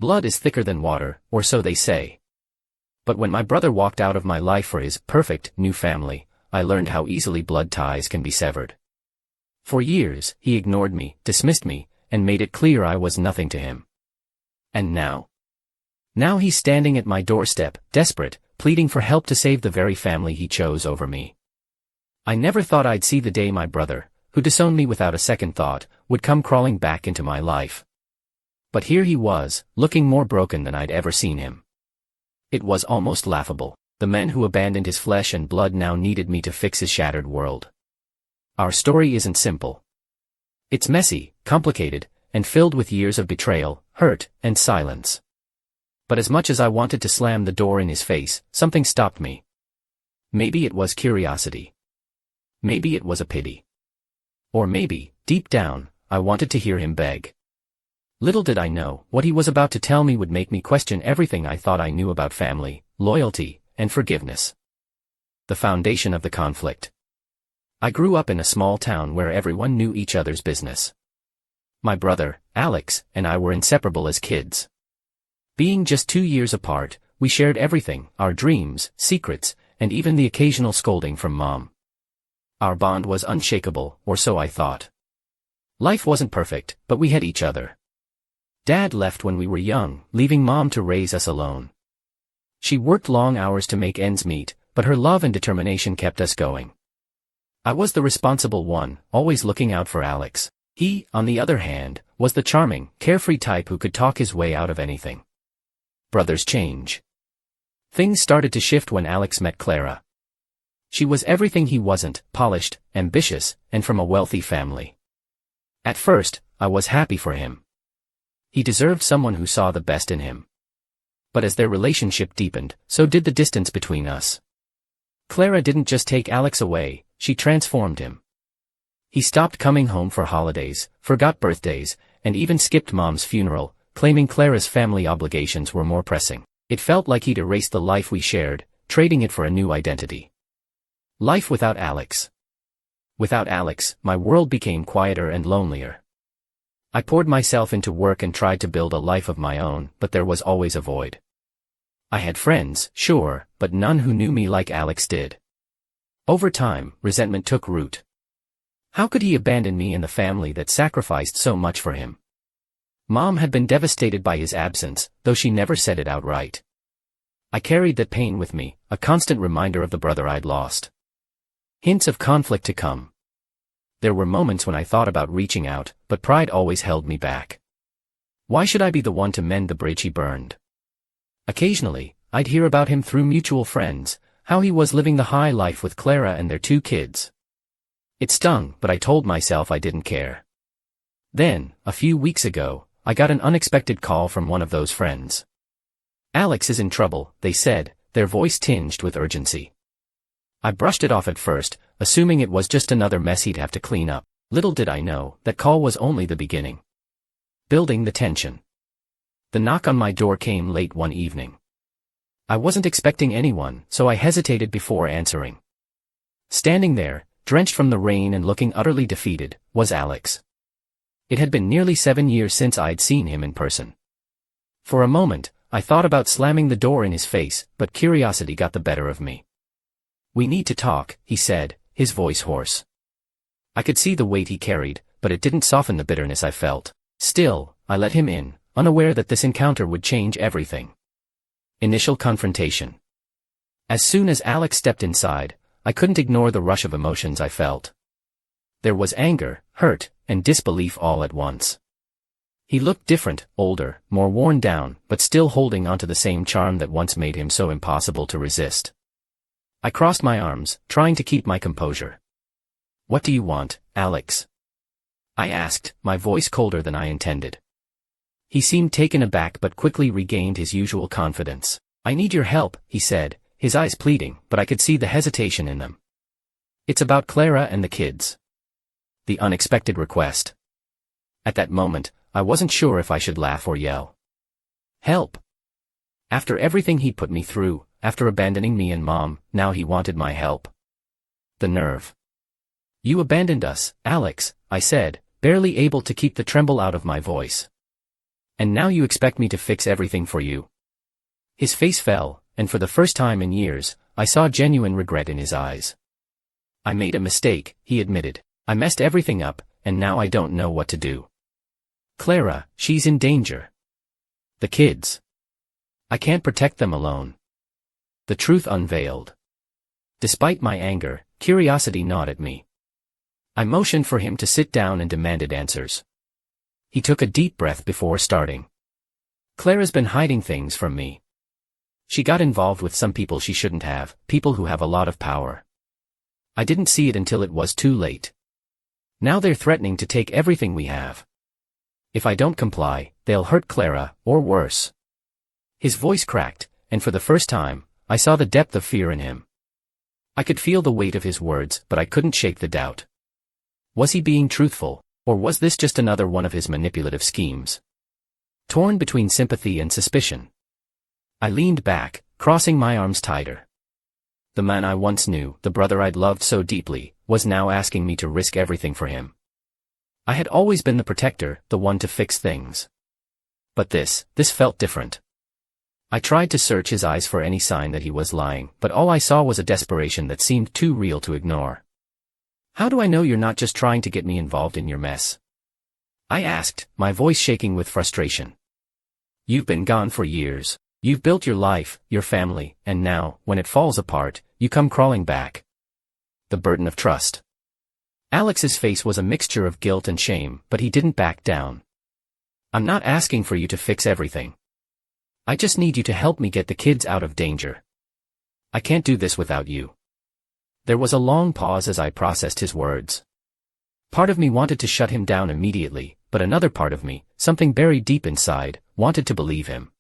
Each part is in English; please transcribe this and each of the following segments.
Blood is thicker than water, or so they say. But when my brother walked out of my life for his perfect new family, I learned how easily blood ties can be severed. For years, he ignored me, dismissed me, and made it clear I was nothing to him. And now? Now he's standing at my doorstep, desperate, pleading for help to save the very family he chose over me. I never thought I'd see the day my brother, who disowned me without a second thought, would come crawling back into my life. But here he was, looking more broken than I'd ever seen him. It was almost laughable. The man who abandoned his flesh and blood now needed me to fix his shattered world. Our story isn't simple. It's messy, complicated, and filled with years of betrayal, hurt, and silence. But as much as I wanted to slam the door in his face, something stopped me. Maybe it was curiosity. Maybe it was a pity. Or maybe, deep down, I wanted to hear him beg. Little did I know, what he was about to tell me would make me question everything I thought I knew about family, loyalty, and forgiveness. The foundation of the conflict. I grew up in a small town where everyone knew each other's business. My brother, Alex, and I were inseparable as kids. Being just 2 years apart, we shared everything, our dreams, secrets, and even the occasional scolding from Mom. Our bond was unshakable, or so I thought. Life wasn't perfect, but we had each other. Dad left when we were young, leaving Mom to raise us alone. She worked long hours to make ends meet, but her love and determination kept us going. I was the responsible one, always looking out for Alex. He, on the other hand, was the charming, carefree type who could talk his way out of anything. Brothers change. Things started to shift when Alex met Clara. She was everything he wasn't, polished, ambitious, and from a wealthy family. At first, I was happy for him. He deserved someone who saw the best in him. But as their relationship deepened, so did the distance between us. Clara didn't just take Alex away, she transformed him. He stopped coming home for holidays, forgot birthdays, and even skipped Mom's funeral, claiming Clara's family obligations were more pressing. It felt like he'd erased the life we shared, trading it for a new identity. Life without Alex. Without Alex, my world became quieter and lonelier. I poured myself into work and tried to build a life of my own, but there was always a void. I had friends, sure, but none who knew me like Alex did. Over time, resentment took root. How could he abandon me and the family that sacrificed so much for him? Mom had been devastated by his absence, though she never said it outright. I carried that pain with me, a constant reminder of the brother I'd lost. Hints of conflict to come. There were moments when I thought about reaching out, but pride always held me back. Why should I be the one to mend the bridge he burned? Occasionally, I'd hear about him through mutual friends, how he was living the high life with Clara and their 2 kids. It stung, but I told myself I didn't care. Then, a few weeks ago, I got an unexpected call from one of those friends. Alex is in trouble, they said, their voice tinged with urgency. I brushed it off at first, assuming it was just another mess he'd have to clean up. Little did I know, that call was only the beginning. Building the tension. The knock on my door came late one evening. I wasn't expecting anyone, so I hesitated before answering. Standing there, drenched from the rain and looking utterly defeated, was Alex. It had been nearly 7 years since I'd seen him in person. For a moment, I thought about slamming the door in his face, but curiosity got the better of me. "We need to talk," he said, his voice hoarse. I could see the weight he carried, but it didn't soften the bitterness I felt. Still, I let him in, unaware that this encounter would change everything. Initial confrontation. As soon as Alex stepped inside, I couldn't ignore the rush of emotions I felt. There was anger, hurt, and disbelief all at once. He looked different, older, more worn down, but still holding onto the same charm that once made him so impossible to resist. I crossed my arms, trying to keep my composure. "What do you want, Alex?" I asked, my voice colder than I intended. He seemed taken aback but quickly regained his usual confidence. "I need your help," he said, his eyes pleading, but I could see the hesitation in them. "It's about Clara and the kids." The unexpected request. At that moment, I wasn't sure if I should laugh or yell. Help? After everything he'd put me through, after abandoning me and Mom, now he wanted my help. The nerve. "You abandoned us, Alex," I said, barely able to keep the tremble out of my voice. And now you expect me to fix everything for you. His face fell, and for the first time in years, I saw genuine regret in his eyes. I made a mistake, he admitted. I messed everything up, and now I don't know what to do. Clara, she's in danger. The kids. I can't protect them alone. The truth unveiled. Despite my anger, curiosity gnawed at me. I motioned for him to sit down and demanded answers. He took a deep breath before starting. Clara's been hiding things from me. She got involved with some people she shouldn't have, people who have a lot of power. I didn't see it until it was too late. Now they're threatening to take everything we have. If I don't comply, they'll hurt Clara, or worse. His voice cracked, and for the first time, I saw the depth of fear in him. I could feel the weight of his words, but I couldn't shake the doubt. Was he being truthful, or was this just another one of his manipulative schemes? Torn between sympathy and suspicion, I leaned back, crossing my arms tighter. The man I once knew, the brother I'd loved so deeply, was now asking me to risk everything for him. I had always been the protector, the one to fix things. But this felt different. I tried to search his eyes for any sign that he was lying, but all I saw was a desperation that seemed too real to ignore. How do I know you're not just trying to get me involved in your mess? I asked, my voice shaking with frustration. You've been gone for years. You've built your life, your family, and now, when it falls apart, you come crawling back. The burden of trust. Alex's face was a mixture of guilt and shame, but he didn't back down. I'm not asking for you to fix everything. I just need you to help me get the kids out of danger. I can't do this without you. There was a long pause as I processed his words. Part of me wanted to shut him down immediately, but another part of me, something buried deep inside, wanted to believe him.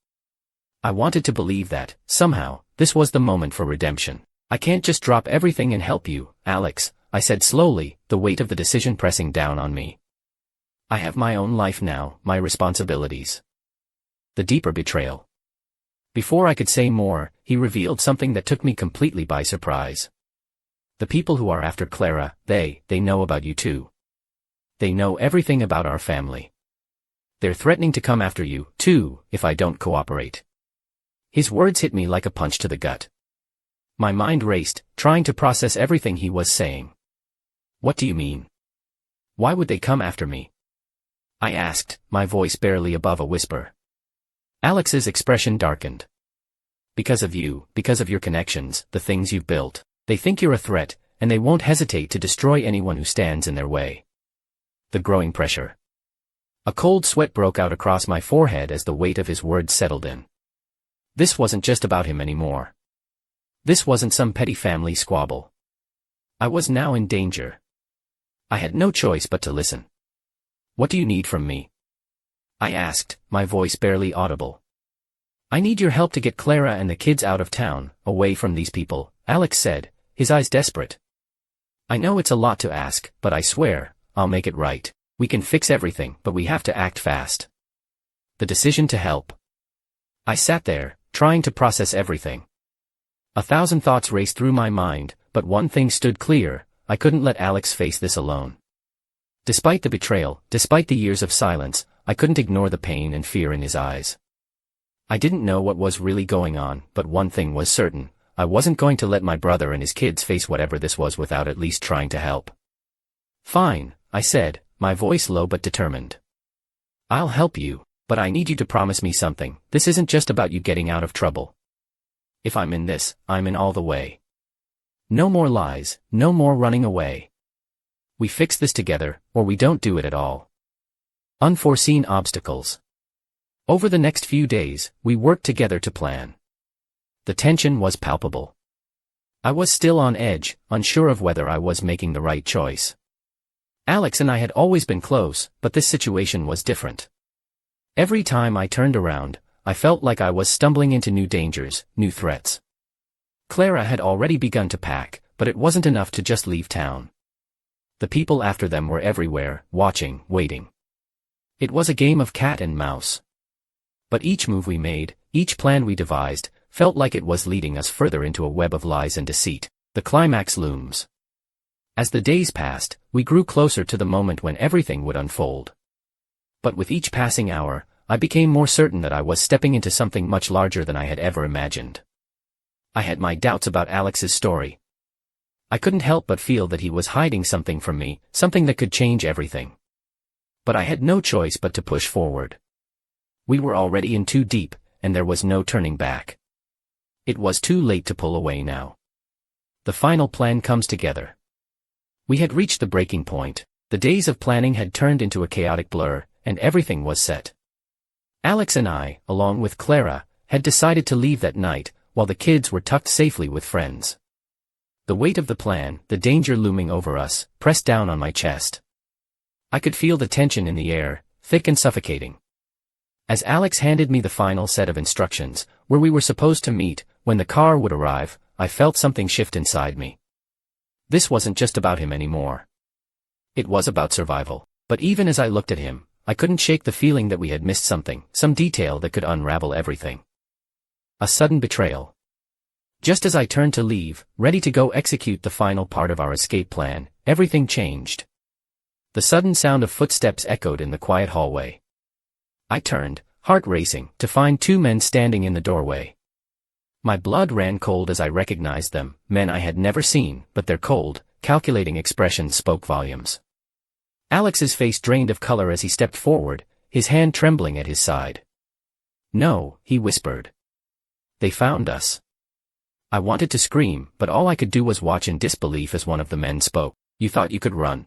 I wanted to believe that, somehow, this was the moment for redemption. I can't just drop everything and help you, Alex, I said slowly, the weight of the decision pressing down on me. I have my own life now, my responsibilities. The deeper betrayal. Before I could say more, he revealed something that took me completely by surprise. The people who are after Clara, they know about you too. They know everything about our family. They're threatening to come after you, too, if I don't cooperate. His words hit me like a punch to the gut. My mind raced, trying to process everything he was saying. What do you mean? Why would they come after me? I asked, my voice barely above a whisper. Alex's expression darkened. Because of you, because of your connections, the things you've built. They think you're a threat, and they won't hesitate to destroy anyone who stands in their way. The growing pressure. A cold sweat broke out across my forehead as the weight of his words settled in. This wasn't just about him anymore. This wasn't some petty family squabble. I was now in danger. I had no choice but to listen. What do you need from me? I asked, my voice barely audible. I need your help to get Clara and the kids out of town, away from these people, Alex said, his eyes desperate. I know it's a lot to ask, but I swear, I'll make it right. We can fix everything, but we have to act fast. The decision to help. I sat there, trying to process everything. 1,000 thoughts raced through my mind, but one thing stood clear, I couldn't let Alex face this alone. Despite the betrayal, despite the years of silence, I couldn't ignore the pain and fear in his eyes. I didn't know what was really going on, but one thing was certain, I wasn't going to let my brother and his kids face whatever this was without at least trying to help. Fine, I said, my voice low but determined. I'll help you, but I need you to promise me something. This isn't just about you getting out of trouble. If I'm in this, I'm in all the way. No more lies, no more running away. We fix this together, or we don't do it at all. Unforeseen obstacles. Over the next few days, we worked together to plan. The tension was palpable. I was still on edge, unsure of whether I was making the right choice. Alex and I had always been close, but this situation was different. Every time I turned around, I felt like I was stumbling into new dangers, new threats. Clara had already begun to pack, but it wasn't enough to just leave town. The people after them were everywhere, watching, waiting. It was a game of cat and mouse. But each move we made, each plan we devised, felt like it was leading us further into a web of lies and deceit. The climax looms. As the days passed, we grew closer to the moment when everything would unfold. But with each passing hour, I became more certain that I was stepping into something much larger than I had ever imagined. I had my doubts about Alex's story. I couldn't help but feel that he was hiding something from me, something that could change everything. But I had no choice but to push forward. We were already in too deep, and there was no turning back. It was too late to pull away now. The final plan comes together. We had reached the breaking point. The days of planning had turned into a chaotic blur, and everything was set. Alex and I, along with Clara, had decided to leave that night, while the kids were tucked safely with friends. The weight of the plan, the danger looming over us, pressed down on my chest. I could feel the tension in the air, thick and suffocating. As Alex handed me the final set of instructions, where we were supposed to meet, when the car would arrive, I felt something shift inside me. This wasn't just about him anymore. It was about survival. But even as I looked at him, I couldn't shake the feeling that we had missed something, some detail that could unravel everything. A sudden betrayal. Just as I turned to leave, ready to go execute the final part of our escape plan, everything changed. The sudden sound of footsteps echoed in the quiet hallway. I turned, heart racing, to find two men standing in the doorway. My blood ran cold as I recognized them, men I had never seen, but their cold, calculating expressions spoke volumes. Alex's face drained of color as he stepped forward, his hand trembling at his side. "No," he whispered. "They found us." I wanted to scream, but all I could do was watch in disbelief as one of the men spoke. "You thought you could run?"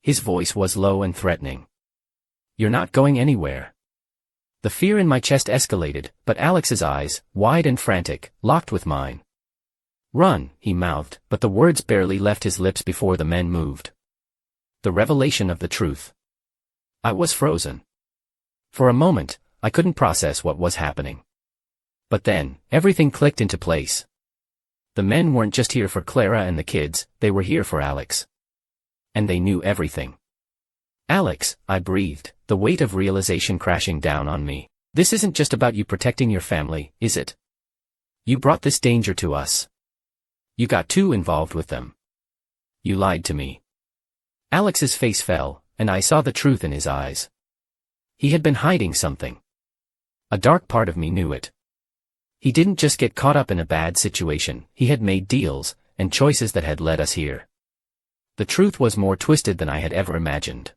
His voice was low and threatening. "You're not going anywhere." The fear in my chest escalated, but Alex's eyes, wide and frantic, locked with mine. "Run," he mouthed, but the words barely left his lips before the men moved. The revelation of the truth. I was frozen. For a moment, I couldn't process what was happening. But then, everything clicked into place. The men weren't just here for Clara and the kids, they were here for Alex. And they knew everything. "Alex," I breathed, the weight of realization crashing down on me. "This isn't just about you protecting your family, is it? You brought this danger to us. You got too involved with them. You lied to me." Alex's face fell, and I saw the truth in his eyes. He had been hiding something. A dark part of me knew it. He didn't just get caught up in a bad situation, he had made deals, and choices that had led us here. The truth was more twisted than I had ever imagined.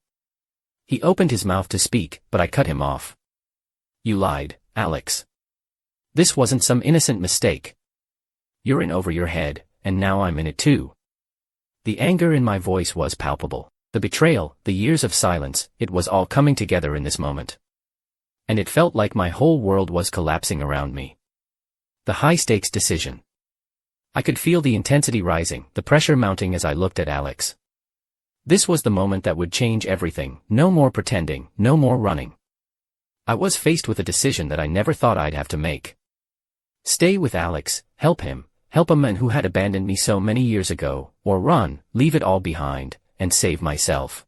He opened his mouth to speak, but I cut him off. "You lied, Alex. This wasn't some innocent mistake. You're in over your head, and now I'm in it too." The anger in my voice was palpable. The betrayal, the years of silence, it was all coming together in this moment. And it felt like my whole world was collapsing around me. The high-stakes decision. I could feel the intensity rising, the pressure mounting as I looked at Alex. This was the moment that would change everything, no more pretending, no more running. I was faced with a decision that I never thought I'd have to make. Stay with Alex, help him, help a man who had abandoned me so many years ago, or run, leave it all behind, and save myself.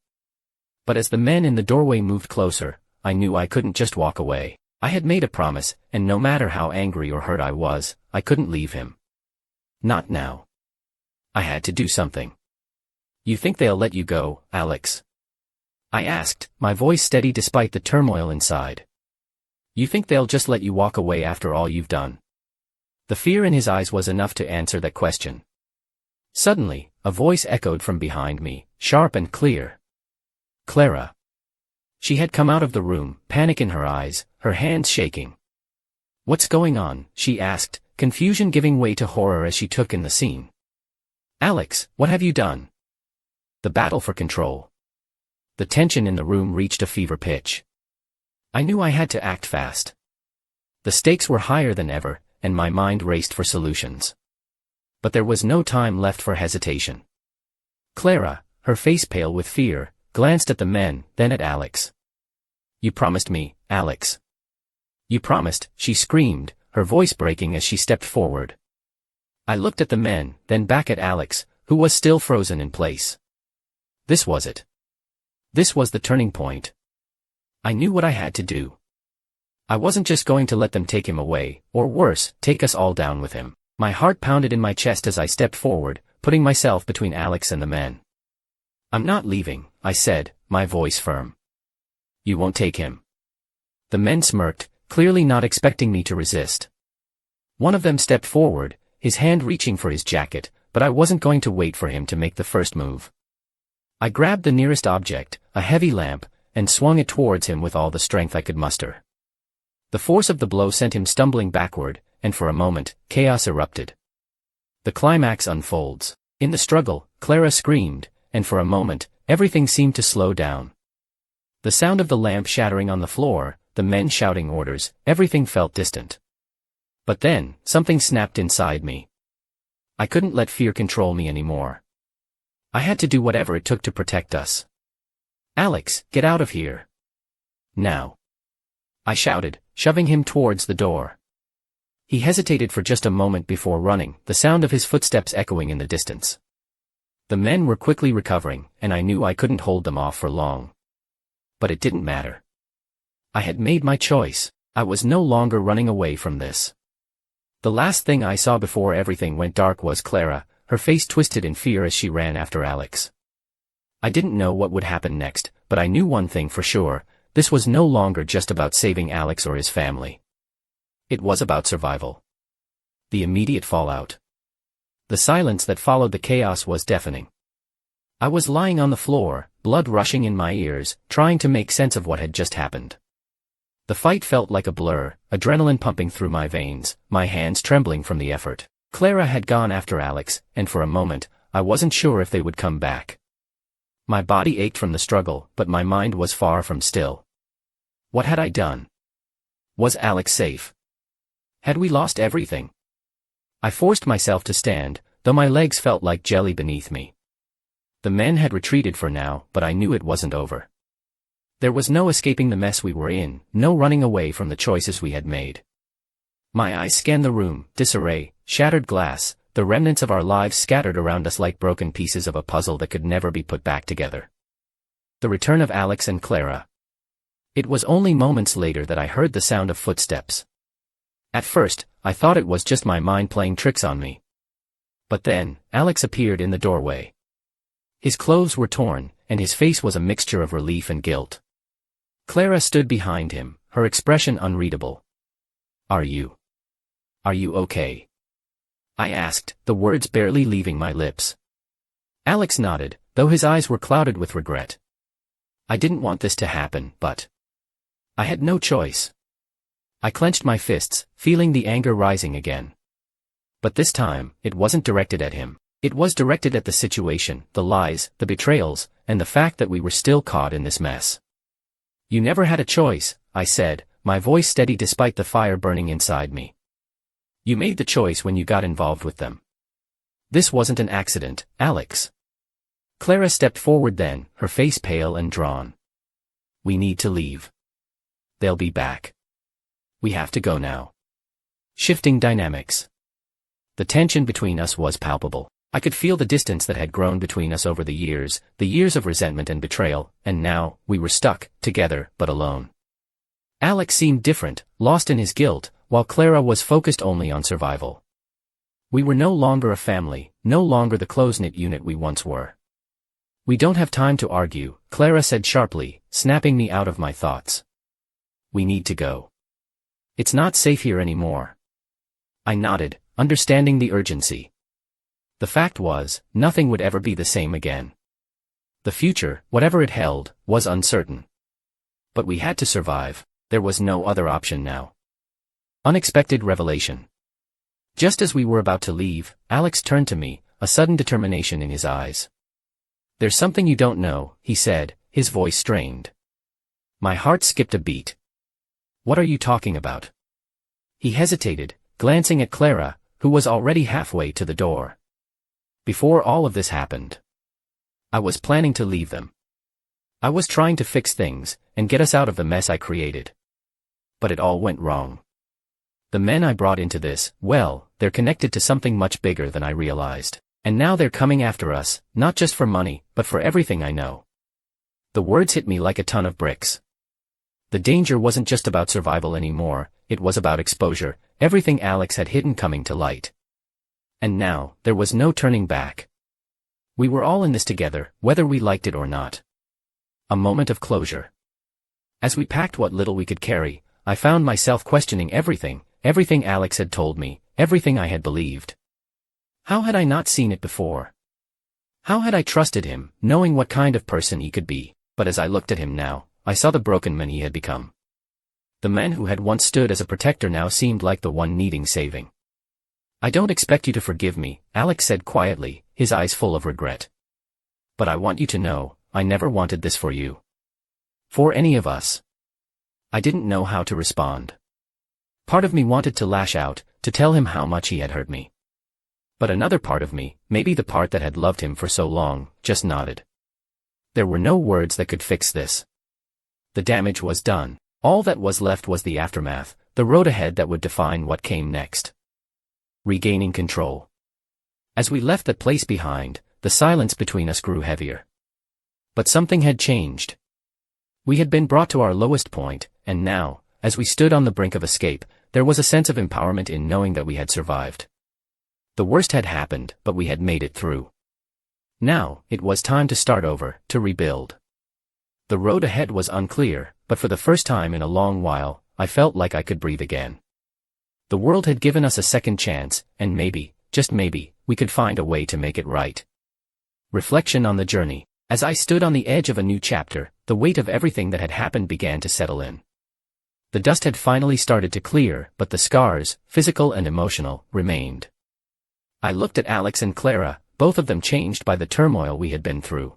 But as the men in the doorway moved closer, I knew I couldn't just walk away. I had made a promise, and no matter how angry or hurt I was, I couldn't leave him. Not now. I had to do something. "You think they'll let you go, Alex?" I asked, my voice steady despite the turmoil inside. "You think they'll just let you walk away after all you've done?" The fear in his eyes was enough to answer that question. Suddenly, a voice echoed from behind me, sharp and clear. "Clara." She had come out of the room, panic in her eyes, her hands shaking. "What's going on?" she asked, confusion giving way to horror as she took in the scene. "Alex, what have you done?" The battle for control. The tension in the room reached a fever pitch. I knew I had to act fast. The stakes were higher than ever, and my mind raced for solutions. But there was no time left for hesitation. Clara, her face pale with fear, glanced at the men, then at Alex. "You promised me, Alex. You promised," she screamed, her voice breaking as she stepped forward. I looked at the men, then back at Alex, who was still frozen in place. This was it. This was the turning point. I knew what I had to do. I wasn't just going to let them take him away, or worse, take us all down with him. My heart pounded in my chest as I stepped forward, putting myself between Alex and the men. "I'm not leaving," I said, my voice firm. "You won't take him." The men smirked, clearly not expecting me to resist. One of them stepped forward, his hand reaching for his jacket, but I wasn't going to wait for him to make the first move. I grabbed the nearest object, a heavy lamp, and swung it towards him with all the strength I could muster. The force of the blow sent him stumbling backward, and for a moment, chaos erupted. The climax unfolds. In the struggle, Clara screamed, and for a moment, everything seemed to slow down. The sound of the lamp shattering on the floor, the men shouting orders, everything felt distant. But then, something snapped inside me. I couldn't let fear control me anymore. I had to do whatever it took to protect us. "Alex, get out of here. Now!" I shouted, shoving him towards the door. He hesitated for just a moment before running, the sound of his footsteps echoing in the distance. The men were quickly recovering, and I knew I couldn't hold them off for long. But it didn't matter. I had made my choice. I was no longer running away from this. The last thing I saw before everything went dark was Clara, her face twisted in fear as she ran after Alex. I didn't know what would happen next, but I knew one thing for sure: this was no longer just about saving Alex or his family. It was about survival. The immediate fallout. The silence that followed the chaos was deafening. I was lying on the floor, blood rushing in my ears, trying to make sense of what had just happened. The fight felt like a blur, adrenaline pumping through my veins, my hands trembling from the effort. Clara had gone after Alex, and for a moment, I wasn't sure if they would come back. My body ached from the struggle, but my mind was far from still. What had I done? Was Alex safe? Had we lost everything? I forced myself to stand, though my legs felt like jelly beneath me. The men had retreated for now, but I knew it wasn't over. There was no escaping the mess we were in, no running away from the choices we had made. My eyes scanned the room, disarray, shattered glass, the remnants of our lives scattered around us like broken pieces of a puzzle that could never be put back together. The return of Alex and Clara. It was only moments later that I heard the sound of footsteps. At first, I thought it was just my mind playing tricks on me. But then, Alex appeared in the doorway. His clothes were torn, and his face was a mixture of relief and guilt. Clara stood behind him, her expression unreadable. Are you okay?" I asked, the words barely leaving my lips. Alex nodded, though his eyes were clouded with regret. I didn't want this to happen, but I had no choice. I clenched my fists, feeling the anger rising again. But this time, it wasn't directed at him. It was directed at the situation, the lies, the betrayals, and the fact that we were still caught in this mess. "You never had a choice," I said, my voice steady despite the fire burning inside me. "You made the choice when you got involved with them. This wasn't an accident, Alex." Clara stepped forward then, her face pale and drawn. "We need to leave. They'll be back. We have to go now." Shifting dynamics. The tension between us was palpable. I could feel the distance that had grown between us over the years of resentment and betrayal, and now, we were stuck, together, but alone. Alex seemed different, lost in his guilt, while Clara was focused only on survival. We were no longer a family, no longer the close-knit unit we once were. "We don't have time to argue," Clara said sharply, snapping me out of my thoughts. "We need to go. It's not safe here anymore." I nodded, understanding the urgency. The fact was, nothing would ever be the same again. The future, whatever it held, was uncertain. But we had to survive. There was no other option now. Unexpected revelation. Just as we were about to leave, Alex turned to me, a sudden determination in his eyes. "There's something you don't know," he said, his voice strained. My heart skipped a beat. "What are you talking about?" He hesitated, glancing at Clara, who was already halfway to the door. "Before all of this happened, I was planning to leave them. I was trying to fix things, and get us out of the mess I created. But it all went wrong. The men I brought into this, well, they're connected to something much bigger than I realized. And now they're coming after us, not just for money, but for everything I know." The words hit me like a ton of bricks. The danger wasn't just about survival anymore, it was about exposure, everything Alex had hidden coming to light. And now, there was no turning back. We were all in this together, whether we liked it or not. A moment of closure. As we packed what little we could carry, I found myself questioning everything Alex had told me, everything I had believed. How had I not seen it before? How had I trusted him, knowing what kind of person he could be? But as I looked at him now, I saw the broken man he had become. The man who had once stood as a protector now seemed like the one needing saving. I don't expect you to forgive me, Alex said quietly, his eyes full of regret. But I want you to know, I never wanted this for you. For any of us. I didn't know how to respond. Part of me wanted to lash out, to tell him how much he had hurt me. But another part of me, maybe the part that had loved him for so long, just nodded. There were no words that could fix this. The damage was done. All that was left was the aftermath, the road ahead that would define what came next. Regaining control. As we left that place behind, the silence between us grew heavier. But something had changed. We had been brought to our lowest point, and now, as we stood on the brink of escape, there was a sense of empowerment in knowing that we had survived. The worst had happened, but we had made it through. Now, it was time to start over, to rebuild. The road ahead was unclear, but for the first time in a long while, I felt like I could breathe again. The world had given us a second chance, and maybe, just maybe, we could find a way to make it right. Reflection on the journey. As I stood on the edge of a new chapter, the weight of everything that had happened began to settle in. The dust had finally started to clear, but the scars, physical and emotional, remained. I looked at Alex and Clara, both of them changed by the turmoil we had been through.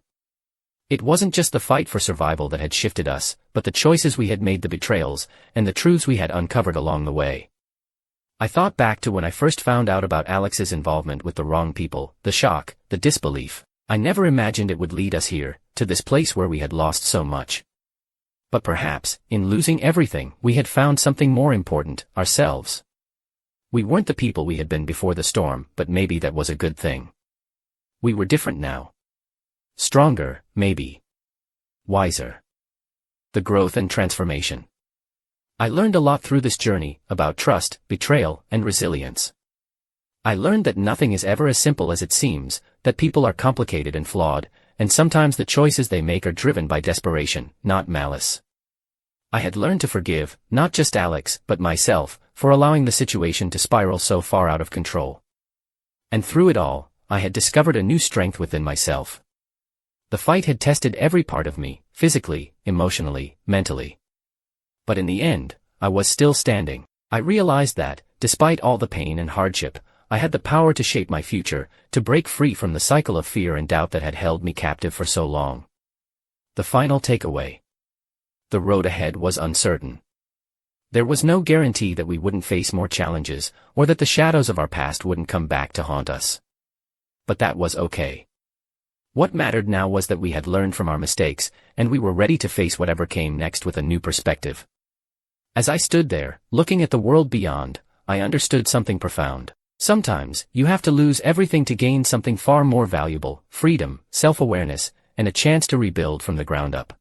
It wasn't just the fight for survival that had shifted us, but the choices we had made, the betrayals, and the truths we had uncovered along the way. I thought back to when I first found out about Alex's involvement with the wrong people, the shock, the disbelief. I never imagined it would lead us here, to this place where we had lost so much. But perhaps, in losing everything, we had found something more important, ourselves. We weren't the people we had been before the storm, but maybe that was a good thing. We were different now. Stronger, maybe. Wiser. The growth and transformation. I learned a lot through this journey, about trust, betrayal, and resilience. I learned that nothing is ever as simple as it seems, that people are complicated and flawed, and sometimes the choices they make are driven by desperation, not malice. I had learned to forgive, not just Alex, but myself, for allowing the situation to spiral so far out of control. And through it all, I had discovered a new strength within myself. The fight had tested every part of me, physically, emotionally, mentally. But in the end, I was still standing. I realized that, despite all the pain and hardship, I had the power to shape my future, to break free from the cycle of fear and doubt that had held me captive for so long. The final takeaway. The road ahead was uncertain. There was no guarantee that we wouldn't face more challenges, or that the shadows of our past wouldn't come back to haunt us. But that was okay. What mattered now was that we had learned from our mistakes, and we were ready to face whatever came next with a new perspective. As I stood there, looking at the world beyond, I understood something profound. Sometimes, you have to lose everything to gain something far more valuable: freedom, self-awareness, and a chance to rebuild from the ground up.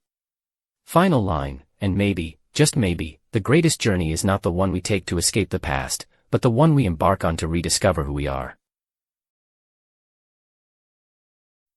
Final line, and maybe, just maybe, the greatest journey is not the one we take to escape the past, but the one we embark on to rediscover who we are.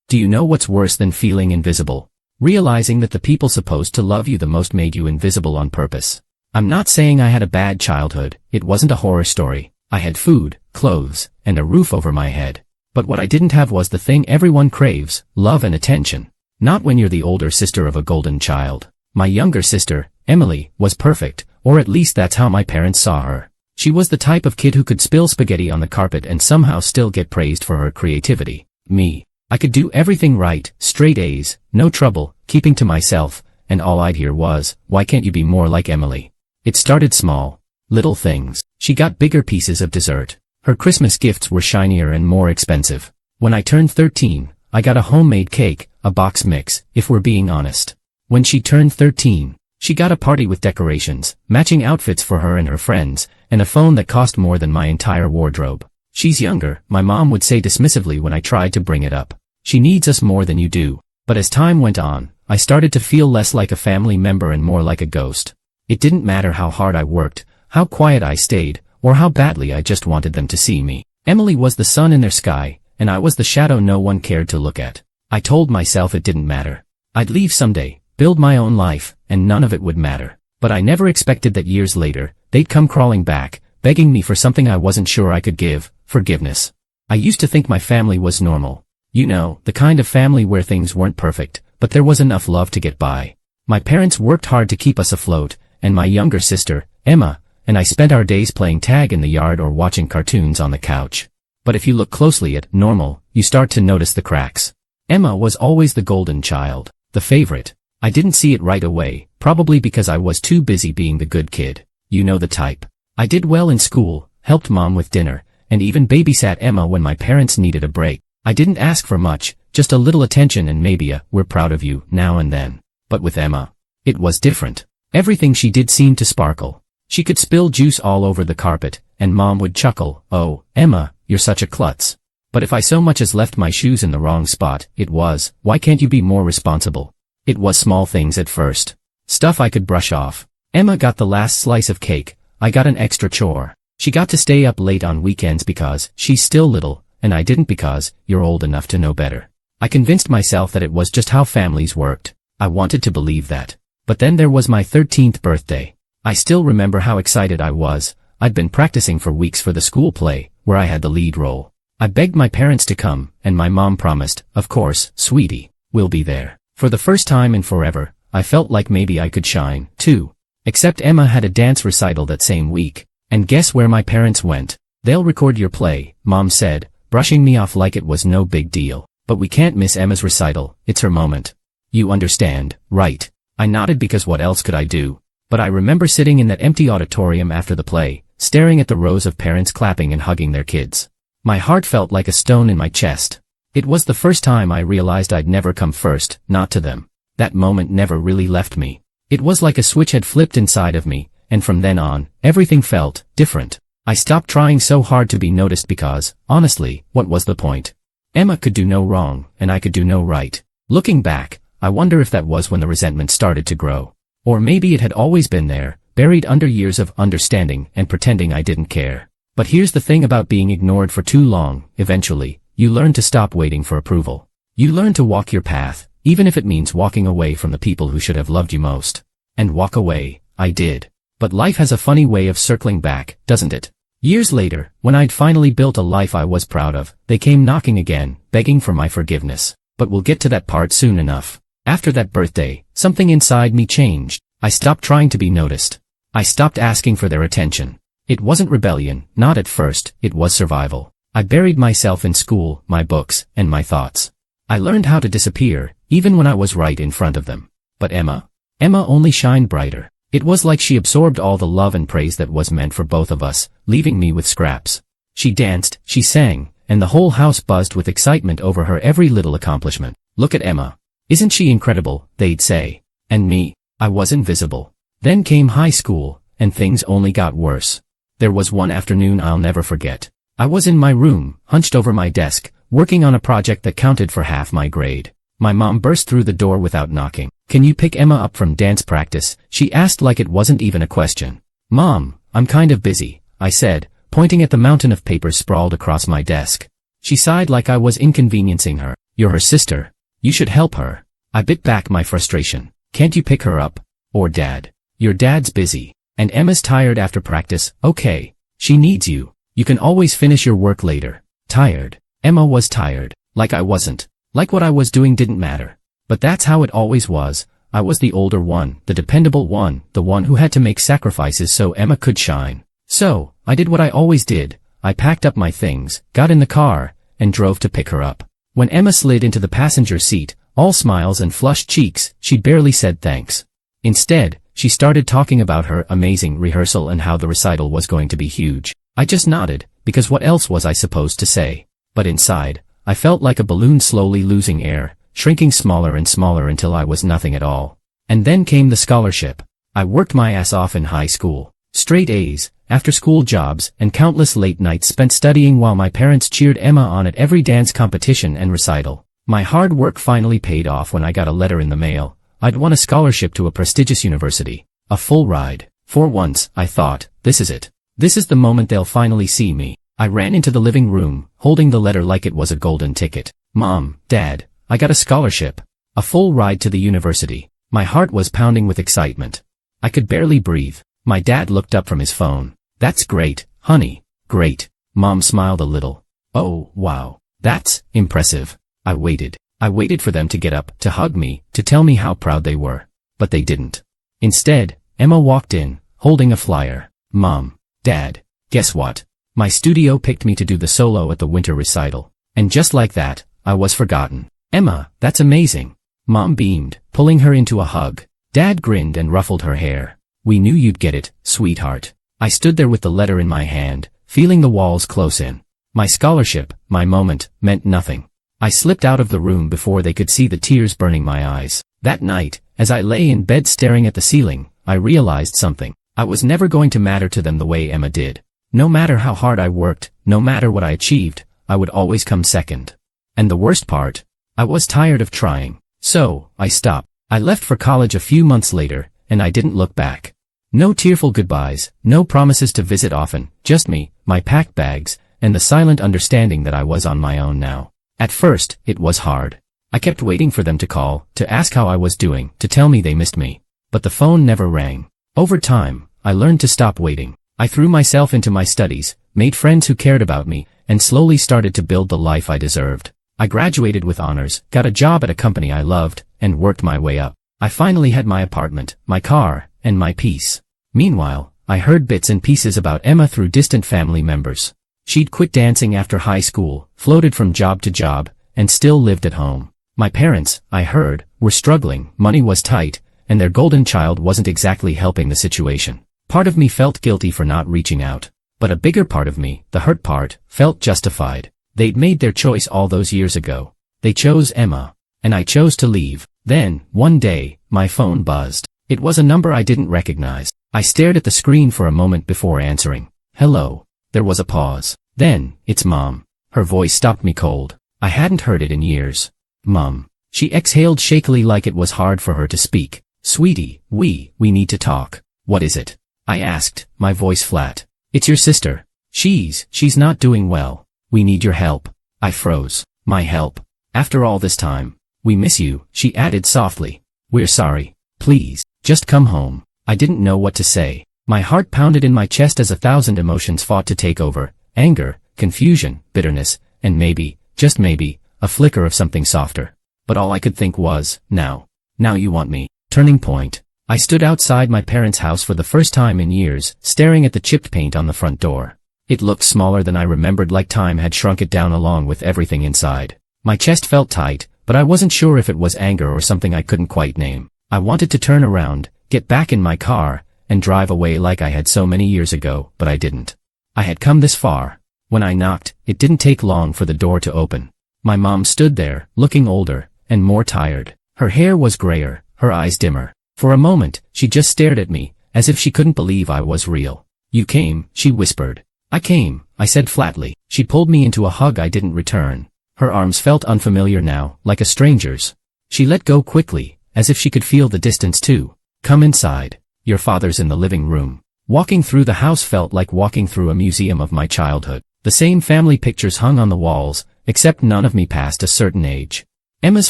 Do you know what's worse than feeling invisible? Realizing that the people supposed to love you the most made you invisible on purpose. I'm not saying I had a bad childhood, it wasn't a horror story. I had food, clothes, and a roof over my head. But what I didn't have was the thing everyone craves: love and attention. Not when you're the older sister of a golden child. My younger sister, Emily, was perfect, or at least that's how my parents saw her. She was the type of kid who could spill spaghetti on the carpet and somehow still get praised for her creativity. Me. I could do everything right, straight A's, no trouble, keeping to myself, and all I'd hear was, "Why can't you be more like Emily?" It started small. Little things. She got bigger pieces of dessert. Her Christmas gifts were shinier and more expensive. When I turned 13, I got a homemade cake, a box mix, if we're being honest. When she turned 13, she got a party with decorations, matching outfits for her and her friends, and a phone that cost more than my entire wardrobe. "She's younger," my mom would say dismissively when I tried to bring it up. "She needs us more than you do." But as time went on, I started to feel less like a family member and more like a ghost. It didn't matter how hard I worked, how quiet I stayed, or how badly I just wanted them to see me. Emily was the sun in their sky, and I was the shadow no one cared to look at. I told myself it didn't matter. I'd leave someday, build my own life, and none of it would matter. But I never expected that years later, they'd come crawling back, begging me for something I wasn't sure I could give: forgiveness. I used to think my family was normal. You know, the kind of family where things weren't perfect, but there was enough love to get by. My parents worked hard to keep us afloat, and my younger sister, Emma, and I spent our days playing tag in the yard or watching cartoons on the couch. But if you look closely at normal, you start to notice the cracks. Emma was always the golden child, the favorite. I didn't see it right away, probably because I was too busy being the good kid. You know the type. I did well in school, helped mom with dinner, and even babysat Emma when my parents needed a break. I didn't ask for much, just a little attention and maybe a "we're proud of you" now and then. But with Emma, it was different. Everything she did seemed to sparkle. She could spill juice all over the carpet, and mom would chuckle, "Oh, Emma, you're such a klutz." But if I so much as left my shoes in the wrong spot, it was, "Why can't you be more responsible?" It was small things at first. Stuff I could brush off. Emma got the last slice of cake, I got an extra chore. She got to stay up late on weekends because she's still little, and I didn't because you're old enough to know better. I convinced myself that it was just how families worked. I wanted to believe that. But then there was my 13th birthday. I still remember how excited I was. I'd been practicing for weeks for the school play, where I had the lead role. I begged my parents to come, and my mom promised, "Of course, sweetie, we'll be there." For the first time in forever, I felt like maybe I could shine, too. Except Emma had a dance recital that same week. And guess where my parents went? "They'll record your play," mom said, brushing me off like it was no big deal. "But we can't miss Emma's recital, it's her moment. You understand, right?" I nodded because what else could I do? But I remember sitting in that empty auditorium after the play, staring at the rows of parents clapping and hugging their kids. My heart felt like a stone in my chest. It was the first time I realized I'd never come first, not to them. That moment never really left me. It was like a switch had flipped inside of me, and from then on, everything felt different. I stopped trying so hard to be noticed because, honestly, what was the point? Emma could do no wrong, and I could do no right. Looking back, I wonder if that was when the resentment started to grow. Or maybe it had always been there, buried under years of understanding and pretending I didn't care. But here's the thing about being ignored for too long: eventually, you learn to stop waiting for approval. You learn to walk your path, even if it means walking away from the people who should have loved you most. And walk away, I did. But life has a funny way of circling back, doesn't it? Years later, when I'd finally built a life I was proud of, they came knocking again, begging for my forgiveness. But we'll get to that part soon enough. After that birthday, something inside me changed. I stopped trying to be noticed. I stopped asking for their attention. It wasn't rebellion, not at first, it was survival. I buried myself in school, my books, and my thoughts. I learned how to disappear, even when I was right in front of them. But Emma only shined brighter. It was like she absorbed all the love and praise that was meant for both of us, leaving me with scraps. She danced, she sang, and the whole house buzzed with excitement over her every little accomplishment. "Look at Emma. Isn't she incredible?" they'd say. And me, I was invisible. Then came high school, and things only got worse. There was one afternoon I'll never forget. I was in my room, hunched over my desk, working on a project that counted for half my grade. My mom burst through the door without knocking. "Can you pick Emma up from dance practice?" she asked like it wasn't even a question. "Mom, I'm kind of busy," I said, pointing at the mountain of papers sprawled across my desk. She sighed like I was inconveniencing her. "You're her sister. You should help her." I bit back my frustration. "Can't you pick her up?" "Or Dad?" "Your dad's busy. And Emma's tired after practice." "Okay. She needs you. You can always finish your work later." Tired. Emma was tired. Like I wasn't. Like what I was doing didn't matter. But that's how it always was. I was the older one, the dependable one, the one who had to make sacrifices so Emma could shine. So, I did what I always did. I packed up my things, got in the car, and drove to pick her up. When Emma slid into the passenger seat, all smiles and flushed cheeks, she barely said thanks. Instead, she started talking about her amazing rehearsal and how the recital was going to be huge. I just nodded, because what else was I supposed to say? But inside, I felt like a balloon slowly losing air, shrinking smaller and smaller until I was nothing at all. And then came the scholarship. I worked my ass off in high school. Straight A's, after-school jobs, and countless late nights spent studying while my parents cheered Emma on at every dance competition and recital. My hard work finally paid off when I got a letter in the mail. I'd won a scholarship to a prestigious university. A full ride. For once, I thought, this is it. This is the moment they'll finally see me. I ran into the living room, holding the letter like it was a golden ticket. "Mom, Dad, I got a scholarship. A full ride to the university." My heart was pounding with excitement. I could barely breathe. My dad looked up from his phone. That's great, honey. Great. Mom smiled a little. Oh, wow. That's impressive. I waited. I waited for them to get up, to hug me, to tell me how proud they were. But they didn't. Instead, Emma walked in, holding a flyer. Mom, Dad, guess what? My studio picked me to do the solo at the winter recital. And just like that, I was forgotten. Emma, that's amazing. Mom beamed, pulling her into a hug. Dad grinned and ruffled her hair. We knew you'd get it, sweetheart. I stood there with the letter in my hand, feeling the walls close in. My scholarship, my moment, meant nothing. I slipped out of the room before they could see the tears burning my eyes. That night, as I lay in bed staring at the ceiling, I realized something. I was never going to matter to them the way Emma did. No matter how hard I worked, no matter what I achieved, I would always come second. And the worst part? I was tired of trying. So, I stopped. I left for college a few months later, and I didn't look back. No tearful goodbyes, no promises to visit often, just me, my packed bags, and the silent understanding that I was on my own now. At first, it was hard. I kept waiting for them to call, to ask how I was doing, to tell me they missed me. But the phone never rang. Over time, I learned to stop waiting. I threw myself into my studies, made friends who cared about me, and slowly started to build the life I deserved. I graduated with honors, got a job at a company I loved, and worked my way up. I finally had my apartment, my car, and my peace. Meanwhile, I heard bits and pieces about Emma through distant family members. She'd quit dancing after high school, floated from job to job, and still lived at home. My parents, I heard, were struggling, money was tight, and their golden child wasn't exactly helping the situation. Part of me felt guilty for not reaching out. But a bigger part of me, the hurt part, felt justified. They'd made their choice all those years ago. They chose Emma. And I chose to leave. Then, one day, my phone buzzed. It was a number I didn't recognize. I stared at the screen for a moment before answering. Hello. There was a pause. Then, it's Mom. Her voice stopped me cold. I hadn't heard it in years. Mom. She exhaled shakily like it was hard for her to speak. Sweetie, we need to talk. What is it? I asked, my voice flat. It's your sister. She's not doing well. We need your help. I froze. My help. After all this time. We miss you, she added softly. We're sorry. Please, just come home. I didn't know what to say. My heart pounded in my chest as 1,000 emotions fought to take over. Anger, confusion, bitterness, and maybe, just maybe, a flicker of something softer. But all I could think was, now you want me. Turning point. I stood outside my parents' house for the first time in years, staring at the chipped paint on the front door. It looked smaller than I remembered, like time had shrunk it down along with everything inside. My chest felt tight, but I wasn't sure if it was anger or something I couldn't quite name. I wanted to turn around, get back in my car, and drive away like I had so many years ago, but I didn't. I had come this far. When I knocked, it didn't take long for the door to open. My mom stood there, looking older, and more tired. Her hair was grayer, her eyes dimmer. For a moment, she just stared at me, as if she couldn't believe I was real. You came, she whispered. I came, I said flatly. She pulled me into a hug I didn't return. Her arms felt unfamiliar now, like a stranger's. She let go quickly, as if she could feel the distance too. Come inside. Your father's in the living room. Walking through the house felt like walking through a museum of my childhood. The same family pictures hung on the walls, except none of me past a certain age. Emma's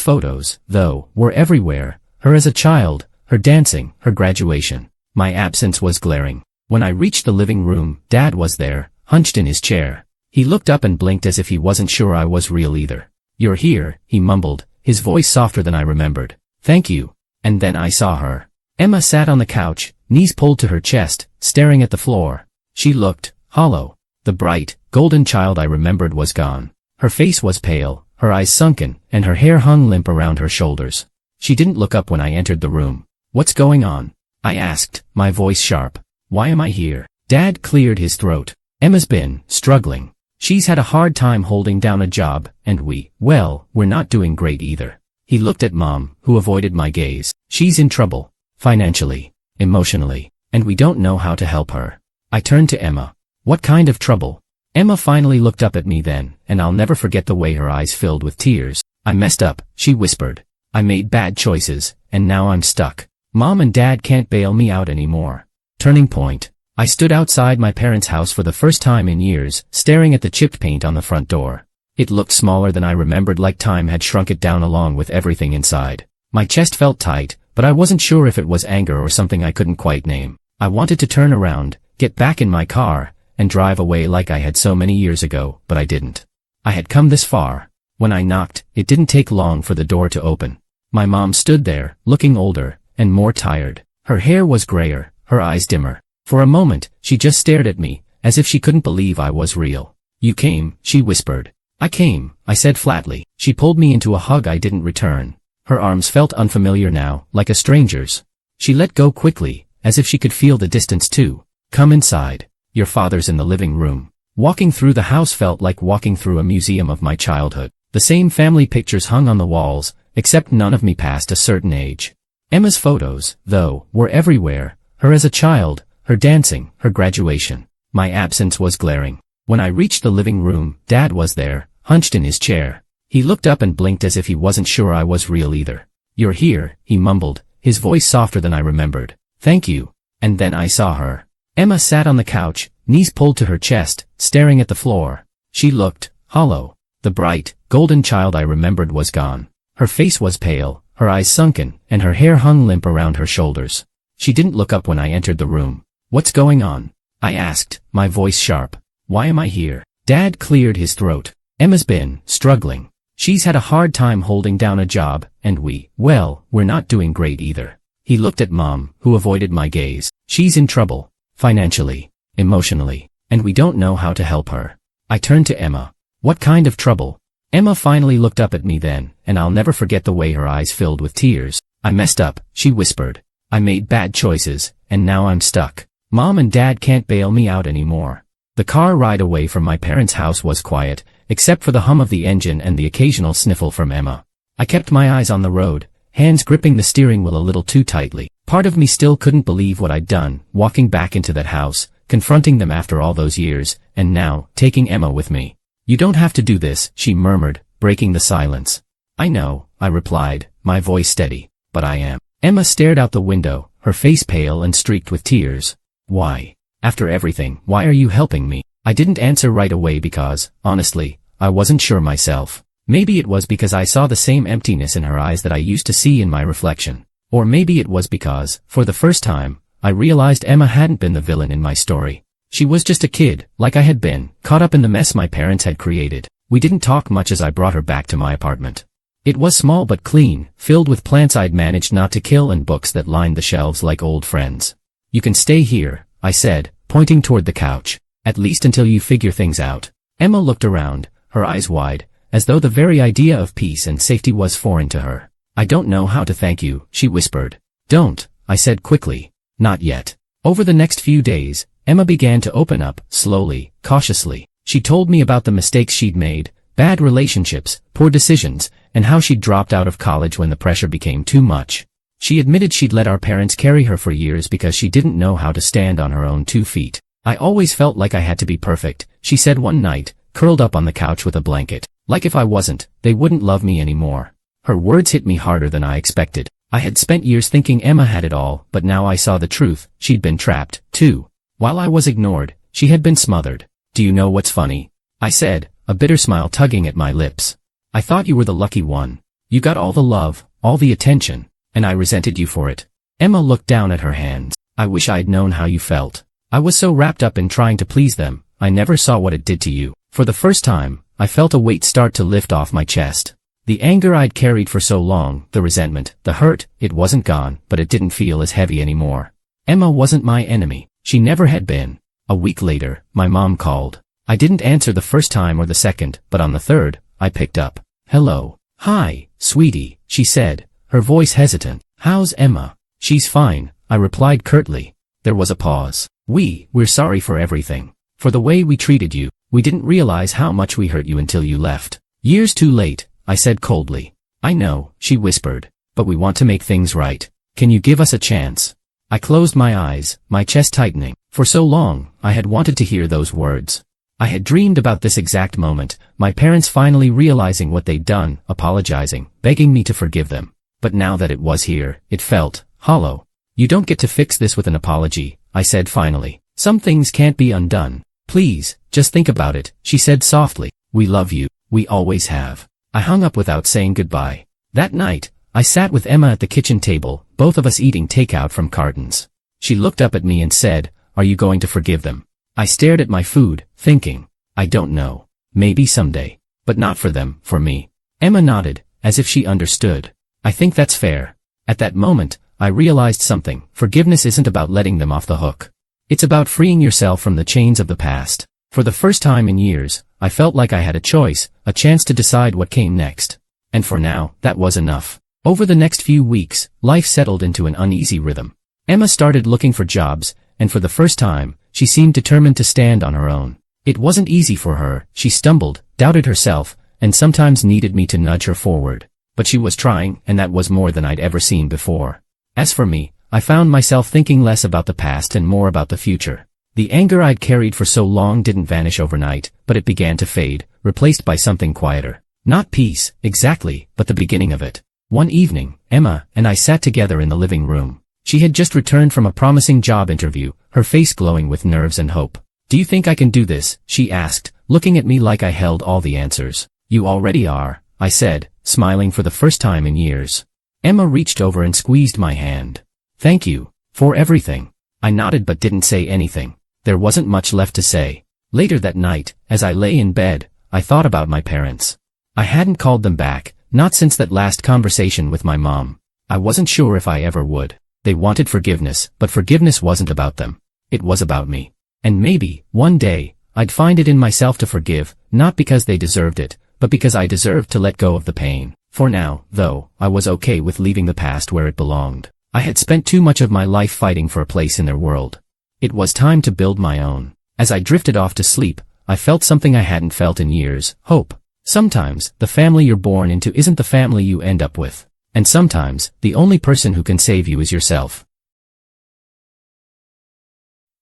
photos, though, were everywhere. Her as a child, her dancing, her graduation. My absence was glaring. When I reached the living room, Dad was there, hunched in his chair. He looked up and blinked as if he wasn't sure I was real either. You're here, he mumbled, his voice softer than I remembered. Thank you. And then I saw her. Emma sat on the couch, knees pulled to her chest, staring at the floor. She looked hollow. The bright, golden child I remembered was gone. Her face was pale, her eyes sunken, and her hair hung limp around her shoulders. She didn't look up when I entered the room. What's going on? I asked, my voice sharp. Why am I here? Dad cleared his throat. Emma's been struggling. She's had a hard time holding down a job, and we're not doing great either. He looked at Mom, who avoided my gaze. She's in trouble. Financially, emotionally, and we don't know how to help her. I turned to Emma. What kind of trouble? Emma finally looked up at me then, and I'll never forget the way her eyes filled with tears. I messed up, she whispered. I made bad choices, and now I'm stuck. Mom and Dad can't bail me out anymore. Turning point. I stood outside my parents' house for the first time in years, staring at the chipped paint on the front door. It looked smaller than I remembered, like time had shrunk it down along with everything inside. My chest felt tight, but I wasn't sure if it was anger or something I couldn't quite name. I wanted to turn around, get back in my car, and drive away like I had so many years ago, but I didn't. I had come this far. When I knocked, it didn't take long for the door to open. My mom stood there, looking older, and more tired. Her hair was grayer, her eyes dimmer. For a moment, she just stared at me, as if she couldn't believe I was real. "You came," she whispered. "I came," I said flatly. She pulled me into a hug I didn't return. Her arms felt unfamiliar now, like a stranger's. She let go quickly, as if she could feel the distance too. "Come inside. Your father's in the living room." Walking through the house felt like walking through a museum of my childhood. The same family pictures hung on the walls, except none of me past a certain age. Emma's photos, though, were everywhere. Her as a child, her dancing, her graduation. My absence was glaring. When I reached the living room, Dad was there, hunched in his chair. He looked up and blinked as if he wasn't sure I was real either. "You're here," he mumbled, his voice softer than I remembered. "Thank you." And then I saw her. Emma sat on the couch, knees pulled to her chest, staring at the floor. She looked hollow. The bright, golden child I remembered was gone. Her face was pale, her eyes sunken, and her hair hung limp around her shoulders. She didn't look up when I entered the room. "What's going on?" I asked, my voice sharp. "Why am I here?" Dad cleared his throat. "Emma's been struggling. She's had a hard time holding down a job, and we're not doing great either." He looked at Mom, who avoided my gaze. "She's in trouble. Financially, emotionally, and we don't know how to help her." I turned to Emma. "What kind of trouble?" Emma finally looked up at me then, and I'll never forget the way her eyes filled with tears. "I messed up," she whispered. "I made bad choices, and now I'm stuck. Mom and Dad can't bail me out anymore." The car ride away from my parents' house was quiet, except for the hum of the engine and the occasional sniffle from Emma. I kept my eyes on the road, hands gripping the steering wheel a little too tightly. Part of me still couldn't believe what I'd done, walking back into that house, confronting them after all those years, and now, taking Emma with me. "You don't have to do this," she murmured, breaking the silence. "I know," I replied, my voice steady, "but I am." Emma stared out the window, her face pale and streaked with tears. "Why? After everything, why are you helping me?" I didn't answer right away because, honestly, I wasn't sure myself. Maybe it was because I saw the same emptiness in her eyes that I used to see in my reflection. Or maybe it was because, for the first time, I realized Emma hadn't been the villain in my story. She was just a kid, like I had been, caught up in the mess my parents had created. We didn't talk much as I brought her back to my apartment. It was small but clean, filled with plants I'd managed not to kill and books that lined the shelves like old friends. "You can stay here," I said, pointing toward the couch. "At least until you figure things out." Emma looked around, her eyes wide, as though the very idea of peace and safety was foreign to her. "I don't know how to thank you," she whispered. "Don't," I said quickly. "Not yet." Over the next few days, Emma began to open up, slowly, cautiously. She told me about the mistakes she'd made, bad relationships, poor decisions, and how she'd dropped out of college when the pressure became too much. She admitted she'd let our parents carry her for years because she didn't know how to stand on her own 2 feet. "I always felt like I had to be perfect," she said one night, curled up on the couch with a blanket. "Like if I wasn't, they wouldn't love me anymore." Her words hit me harder than I expected. I had spent years thinking Emma had it all, but now I saw the truth. She'd been trapped, too. While I was ignored, she had been smothered. "Do you know what's funny?" I said, a bitter smile tugging at my lips. "I thought you were the lucky one. You got all the love, all the attention, and I resented you for it." Emma looked down at her hands. "I wish I'd known how you felt. I was so wrapped up in trying to please them, I never saw what it did to you." For the first time, I felt a weight start to lift off my chest. The anger I'd carried for so long, the resentment, the hurt, it wasn't gone, but it didn't feel as heavy anymore. Emma wasn't my enemy. She never had been. A week later, my mom called. I didn't answer the first time or the second, but on the third, I picked up. "Hello." "Hi, sweetie," she said, her voice hesitant. "How's Emma?" "She's fine," I replied curtly. There was a pause. We're sorry for everything. For the way we treated you. We didn't realize how much we hurt you until you left." "Years too late," I said coldly. "I know," she whispered, "but we want to make things right. Can you give us a chance?" I closed my eyes, my chest tightening. For so long, I had wanted to hear those words. I had dreamed about this exact moment, my parents finally realizing what they'd done, apologizing, begging me to forgive them. But now that it was here, it felt hollow. "You don't get to fix this with an apology," I said finally. "Some things can't be undone. Please, just think about it," she said softly. "We love you. We always have." I hung up without saying goodbye. That night, I sat with Emma at the kitchen table, both of us eating takeout from cartons. She looked up at me and said, "Are you going to forgive them?" I stared at my food, thinking, I don't know. Maybe someday. But not for them, for me. Emma nodded, as if she understood. I think that's fair. At that moment, I realized something. Forgiveness isn't about letting them off the hook. It's about freeing yourself from the chains of the past. For the first time in years, I felt like I had a choice, a chance to decide what came next. And for now, that was enough. Over the next few weeks, life settled into an uneasy rhythm. Emma started looking for jobs, and for the first time, she seemed determined to stand on her own. It wasn't easy for her. She stumbled, doubted herself, and sometimes needed me to nudge her forward. But she was trying, and that was more than I'd ever seen before. As for me, I found myself thinking less about the past and more about the future. The anger I'd carried for so long didn't vanish overnight, but it began to fade, replaced by something quieter. Not peace, exactly, but the beginning of it. One evening, Emma and I sat together in the living room. She had just returned from a promising job interview, her face glowing with nerves and hope. "Do you think I can do this?" she asked, looking at me like I held all the answers. "You already are," I said, smiling for the first time in years. Emma reached over and squeezed my hand. "Thank you. For everything." I nodded but didn't say anything. There wasn't much left to say. Later that night, as I lay in bed, I thought about my parents. I hadn't called them back, not since that last conversation with my mom. I wasn't sure if I ever would. They wanted forgiveness, but forgiveness wasn't about them. It was about me. And maybe, one day, I'd find it in myself to forgive, not because they deserved it, but because I deserved to let go of the pain. For now, though, I was okay with leaving the past where it belonged. I had spent too much of my life fighting for a place in their world. It was time to build my own. As I drifted off to sleep, I felt something I hadn't felt in years: hope. Sometimes, the family you're born into isn't the family you end up with. And sometimes, the only person who can save you is yourself.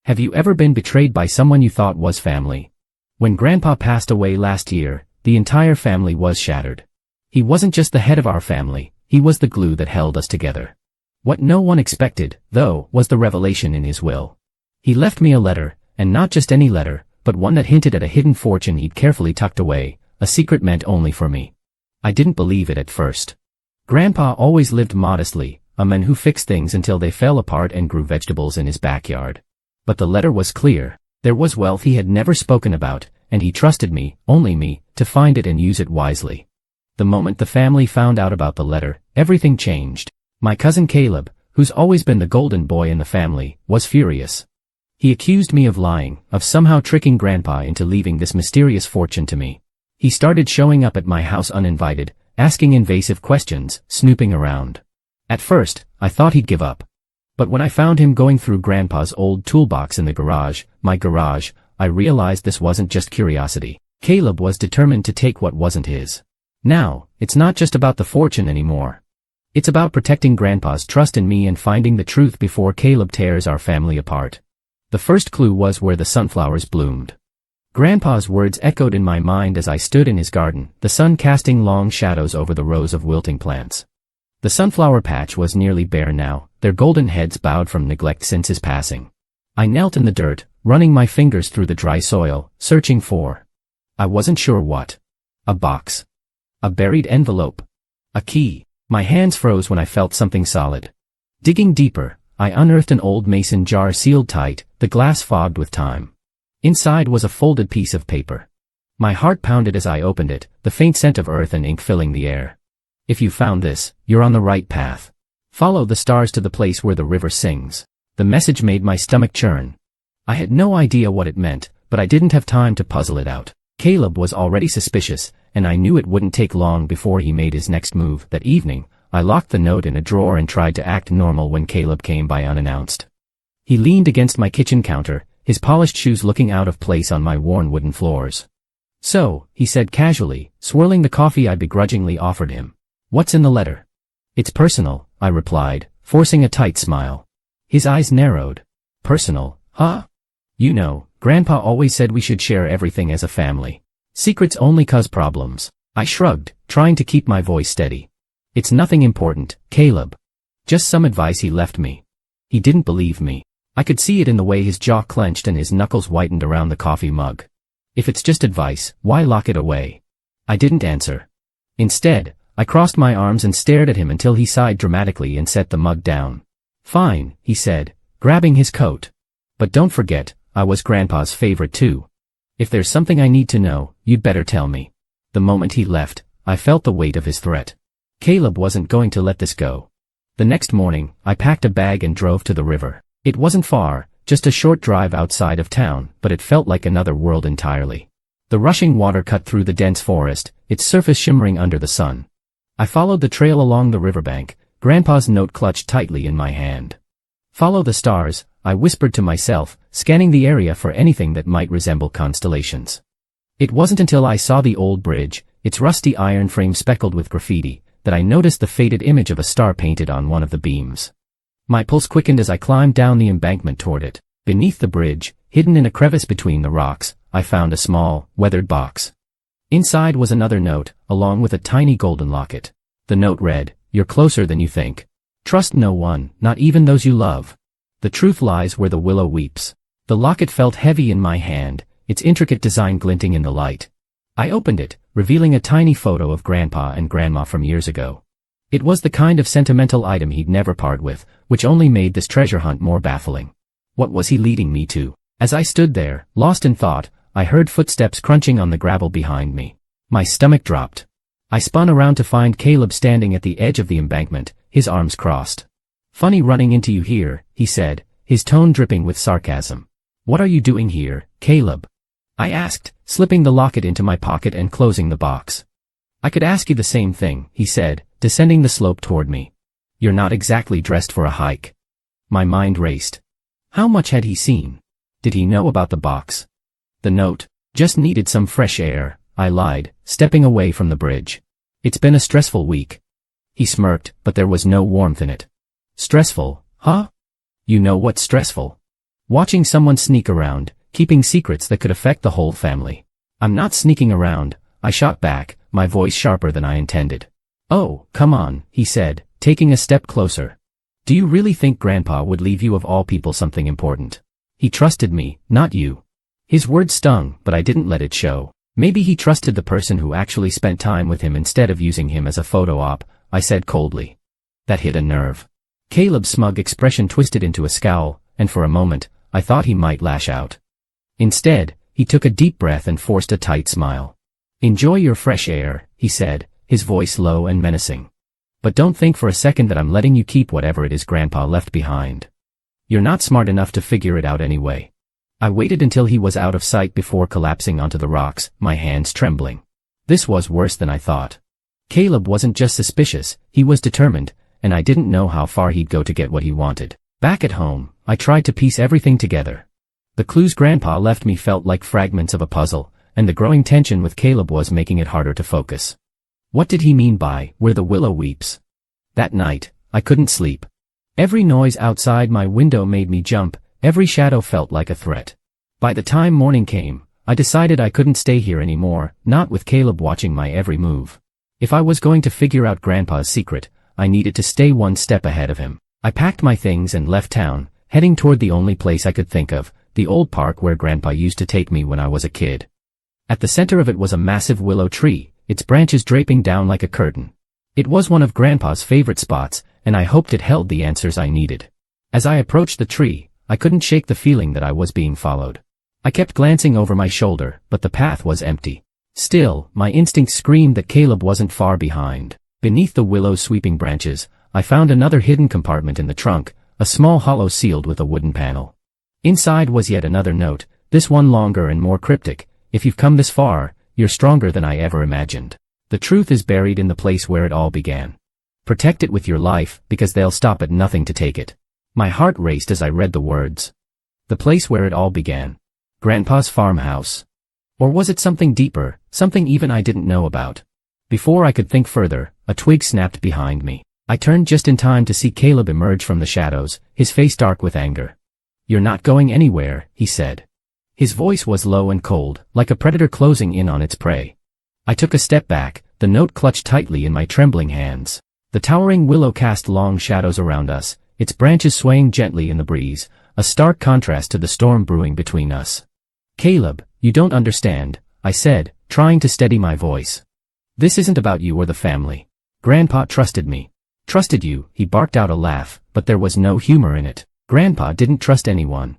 Have you ever been betrayed by someone you thought was family? When Grandpa passed away last year, the entire family was shattered. He wasn't just the head of our family, he was the glue that held us together. What no one expected, though, was the revelation in his will. He left me a letter, and not just any letter, but one that hinted at a hidden fortune he'd carefully tucked away, a secret meant only for me. I didn't believe it at first. Grandpa always lived modestly, a man who fixed things until they fell apart and grew vegetables in his backyard. But the letter was clear. There was wealth he had never spoken about, and he trusted me, only me, to find it and use it wisely. The moment the family found out about the letter, everything changed. My cousin Caleb, who's always been the golden boy in the family, was furious. He accused me of lying, of somehow tricking Grandpa into leaving this mysterious fortune to me. He started showing up at my house uninvited, asking invasive questions, snooping around. At first, I thought he'd give up. But when I found him going through Grandpa's old toolbox in the garage, my garage, I realized this wasn't just curiosity. Caleb was determined to take what wasn't his. Now, it's not just about the fortune anymore. It's about protecting Grandpa's trust in me and finding the truth before Caleb tears our family apart. The first clue was where the sunflowers bloomed. Grandpa's words echoed in my mind as I stood in his garden, the sun casting long shadows over the rows of wilting plants. The sunflower patch was nearly bare now, their golden heads bowed from neglect since his passing. I knelt in the dirt, running my fingers through the dry soil, searching for. I wasn't sure what. A box. A buried envelope. A key. My hands froze when I felt something solid. Digging deeper, I unearthed an old mason jar sealed tight, the glass fogged with time. Inside was a folded piece of paper. My heart pounded as I opened it, the faint scent of earth and ink filling the air. If you found this, you're on the right path. Follow the stars to the place where the river sings. The message made my stomach churn. I had no idea what it meant, but I didn't have time to puzzle it out. Caleb was already suspicious, and I knew it wouldn't take long before he made his next move. That evening, I locked the note in a drawer and tried to act normal when Caleb came by unannounced. He leaned against my kitchen counter, his polished shoes looking out of place on my worn wooden floors. "So," he said casually, swirling the coffee I begrudgingly offered him. "What's in the letter?" "It's personal," I replied, forcing a tight smile. His eyes narrowed. "Personal, huh?" "You know, Grandpa always said we should share everything as a family. Secrets only cause problems." I shrugged, trying to keep my voice steady. "It's nothing important, Caleb. Just some advice he left me." He didn't believe me. I could see it in the way his jaw clenched and his knuckles whitened around the coffee mug. "If it's just advice, why lock it away?" I didn't answer. Instead, I crossed my arms and stared at him until he sighed dramatically and set the mug down. "Fine," he said, grabbing his coat. "But don't forget, I was Grandpa's favorite too. If there's something I need to know, you'd better tell me." The moment he left, I felt the weight of his threat. Caleb wasn't going to let this go. The next morning, I packed a bag and drove to the river. It wasn't far, just a short drive outside of town, but it felt like another world entirely. The rushing water cut through the dense forest, its surface shimmering under the sun. I followed the trail along the riverbank, Grandpa's note clutched tightly in my hand. "Follow the stars," I whispered to myself, scanning the area for anything that might resemble constellations. It wasn't until I saw the old bridge, its rusty iron frame speckled with graffiti, that I noticed the faded image of a star painted on one of the beams. My pulse quickened as I climbed down the embankment toward it. Beneath the bridge, hidden in a crevice between the rocks, I found a small, weathered box. Inside was another note, along with a tiny golden locket. The note read, "You're closer than you think. Trust no one, not even those you love. The truth lies where the willow weeps." The locket felt heavy in my hand, its intricate design glinting in the light. I opened it, revealing a tiny photo of Grandpa and Grandma from years ago. It was the kind of sentimental item he'd never part with, which only made this treasure hunt more baffling. What was he leading me to? As I stood there, lost in thought, I heard footsteps crunching on the gravel behind me. My stomach dropped. I spun around to find Caleb standing at the edge of the embankment, his arms crossed. "Funny running into you here," he said, his tone dripping with sarcasm. "What are you doing here, Caleb?" I asked, slipping the locket into my pocket and closing the box. "I could ask you the same thing," he said, descending the slope toward me. "You're not exactly dressed for a hike." My mind raced. How much had he seen? Did he know about the box? The note? "Just needed some fresh air," I lied, stepping away from the bridge. "It's been a stressful week." He smirked, but there was no warmth in it. "Stressful, huh? You know what's stressful? Watching someone sneak around, keeping secrets that could affect the whole family." "I'm not sneaking around," I shot back, my voice sharper than I intended. "Oh, come on," he said, taking a step closer. "Do you really think Grandpa would leave you of all people something important? He trusted me, not you." His words stung, but I didn't let it show. Maybe he trusted the person who actually spent time with him instead of using him as a photo op, I said coldly. That hit a nerve. Caleb's smug expression twisted into a scowl, and for a moment, I thought he might lash out. Instead, he took a deep breath and forced a tight smile. "Enjoy your fresh air," he said, his voice low and menacing. "But don't think for a second that I'm letting you keep whatever it is Grandpa left behind. You're not smart enough to figure it out anyway." I waited until he was out of sight before collapsing onto the rocks, my hands trembling. This was worse than I thought. Caleb wasn't just suspicious, he was determined, and I didn't know how far he'd go to get what he wanted. Back at home, I tried to piece everything together. The clues Grandpa left me felt like fragments of a puzzle, and the growing tension with Caleb was making it harder to focus. What did he mean by, "where the willow weeps"? That night, I couldn't sleep. Every noise outside my window made me jump, every shadow felt like a threat. By the time morning came, I decided I couldn't stay here anymore, not with Caleb watching my every move. If I was going to figure out Grandpa's secret, I needed to stay one step ahead of him. I packed my things and left town, heading toward the only place I could think of, the old park where Grandpa used to take me when I was a kid. At the center of it was a massive willow tree, its branches draping down like a curtain. It was one of Grandpa's favorite spots, and I hoped it held the answers I needed. As I approached the tree, I couldn't shake the feeling that I was being followed. I kept glancing over my shoulder, but the path was empty. Still, my instincts screamed that Caleb wasn't far behind. Beneath the willow's sweeping branches, I found another hidden compartment in the trunk, a small hollow sealed with a wooden panel. Inside was yet another note, this one longer and more cryptic. "If you've come this far, you're stronger than I ever imagined. The truth is buried in the place where it all began. Protect it with your life, because they'll stop at nothing to take it." My heart raced as I read the words. The place where it all began. Grandpa's farmhouse. Or was it something deeper, something even I didn't know about? Before I could think further, a twig snapped behind me. I turned just in time to see Caleb emerge from the shadows, his face dark with anger. "You're not going anywhere," he said. His voice was low and cold, like a predator closing in on its prey. I took a step back, the note clutched tightly in my trembling hands. The towering willow cast long shadows around us, its branches swaying gently in the breeze, a stark contrast to the storm brewing between us. "Caleb, you don't understand," I said, trying to steady my voice. "This isn't about you or the family. Grandpa trusted me. Trusted you, he barked out a laugh, but there was no humor in it. Grandpa didn't trust anyone.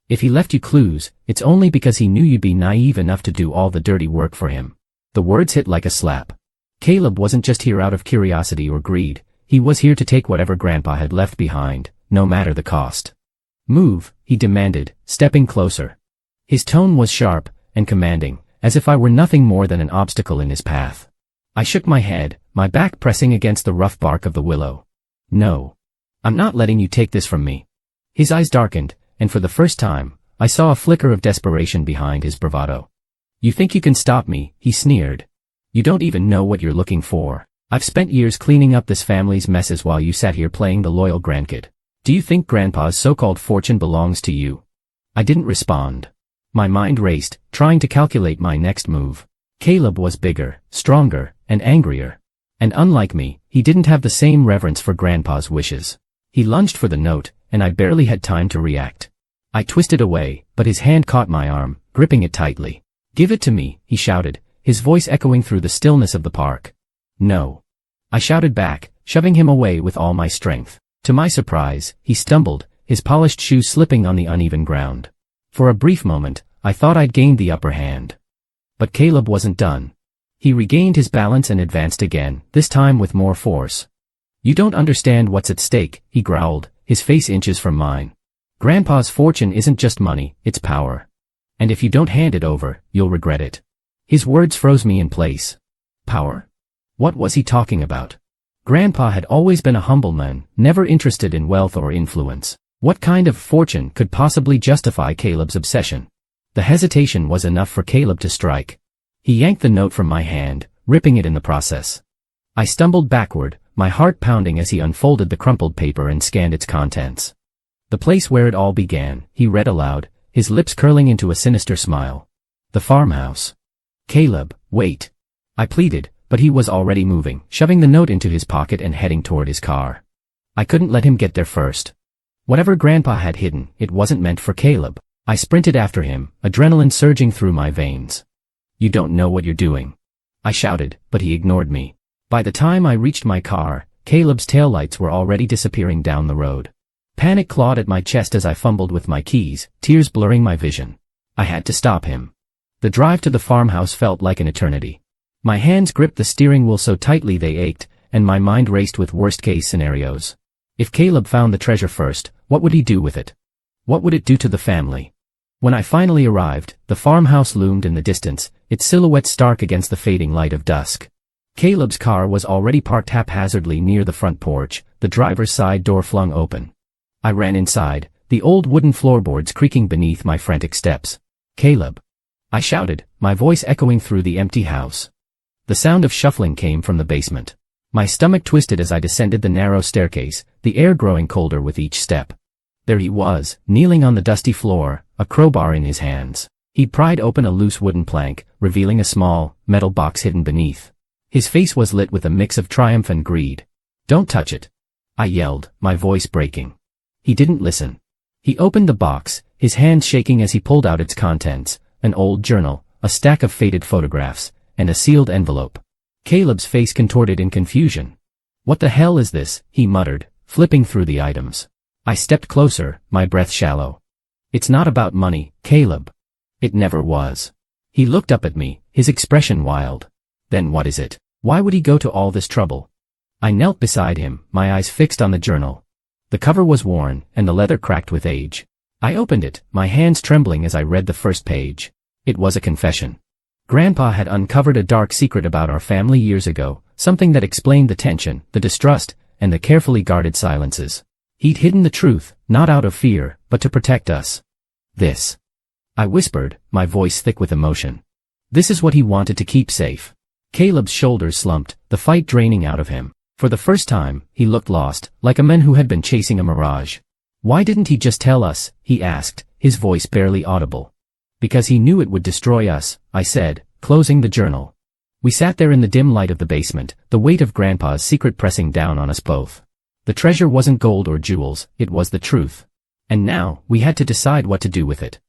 If he left you clues, it's only because he knew you'd be naive enough to do all the dirty work for him. The words hit like a slap. Caleb wasn't just here out of curiosity or greed, he was here to take whatever Grandpa had left behind, no matter the cost. Move, he demanded, stepping closer. His tone was sharp and commanding, as if I were nothing more than an obstacle in his path. I shook my head, my back pressing against the rough bark of the willow. No. I'm not letting you take this from me. His eyes darkened, and for the first time, I saw a flicker of desperation behind his bravado. You think you can stop me, he sneered. You don't even know what you're looking for. I've spent years cleaning up this family's messes while you sat here playing the loyal grandkid. Do you think Grandpa's so-called fortune belongs to you? I didn't respond. My mind raced, trying to calculate my next move. Caleb was bigger, stronger, and angrier. And unlike me, he didn't have the same reverence for Grandpa's wishes. He lunged for the note, and I barely had time to react. I twisted away, but his hand caught my arm, gripping it tightly. Give it to me, he shouted, his voice echoing through the stillness of the park. No. I shouted back, shoving him away with all my strength. To my surprise, he stumbled, his polished shoes slipping on the uneven ground. For a brief moment, I thought I'd gained the upper hand. But Caleb wasn't done. He regained his balance and advanced again, this time with more force. You don't understand what's at stake, he growled, his face inches from mine. Grandpa's fortune isn't just money, it's power. And if you don't hand it over, you'll regret it. His words froze me in place. Power? What was he talking about? Grandpa had always been a humble man, never interested in wealth or influence. What kind of fortune could possibly justify Caleb's obsession? The hesitation was enough for Caleb to strike. He yanked the note from my hand, ripping it in the process. I stumbled backward, my heart pounding as he unfolded the crumpled paper and scanned its contents. The place where it all began, he read aloud, his lips curling into a sinister smile. The farmhouse. Caleb, wait. I pleaded, but he was already moving, shoving the note into his pocket and heading toward his car. I couldn't let him get there first. Whatever Grandpa had hidden, it wasn't meant for Caleb. I sprinted after him, adrenaline surging through my veins. You don't know what you're doing. I shouted, but he ignored me. By the time I reached my car, Caleb's taillights were already disappearing down the road. Panic clawed at my chest as I fumbled with my keys, tears blurring my vision. I had to stop him. The drive to the farmhouse felt like an eternity. My hands gripped the steering wheel so tightly they ached, and my mind raced with worst-case scenarios. If Caleb found the treasure first, what would he do with it? What would it do to the family? When I finally arrived, the farmhouse loomed in the distance, its silhouette stark against the fading light of dusk. Caleb's car was already parked haphazardly near the front porch, the driver's side door flung open. I ran inside, the old wooden floorboards creaking beneath my frantic steps. Caleb! I shouted, my voice echoing through the empty house. The sound of shuffling came from the basement. My stomach twisted as I descended the narrow staircase, the air growing colder with each step. There he was, kneeling on the dusty floor, a crowbar in his hands. He pried open a loose wooden plank, revealing a small, metal box hidden beneath. His face was lit with a mix of triumph and greed. Don't touch it! I yelled, my voice breaking. He didn't listen. He opened the box, his hands shaking as he pulled out its contents, an old journal, a stack of faded photographs, and a sealed envelope. Caleb's face contorted in confusion. What the hell is this? He muttered, flipping through the items. I stepped closer, my breath shallow. It's not about money, Caleb. It never was. He looked up at me, his expression wild. Then what is it? Why would he go to all this trouble? I knelt beside him, my eyes fixed on the journal. The cover was worn, and the leather cracked with age. I opened it, my hands trembling as I read the first page. It was a confession. Grandpa had uncovered a dark secret about our family years ago, something that explained the tension, the distrust, and the carefully guarded silences. He'd hidden the truth, not out of fear, but to protect us. This. I whispered, my voice thick with emotion. This is what he wanted to keep safe. Caleb's shoulders slumped, the fight draining out of him. For the first time, he looked lost, like a man who had been chasing a mirage. Why didn't he just tell us? He asked, his voice barely audible. Because he knew it would destroy us, I said, closing the journal. We sat there in the dim light of the basement, the weight of Grandpa's secret pressing down on us both. The treasure wasn't gold or jewels, it was the truth. And now, we had to decide what to do with it.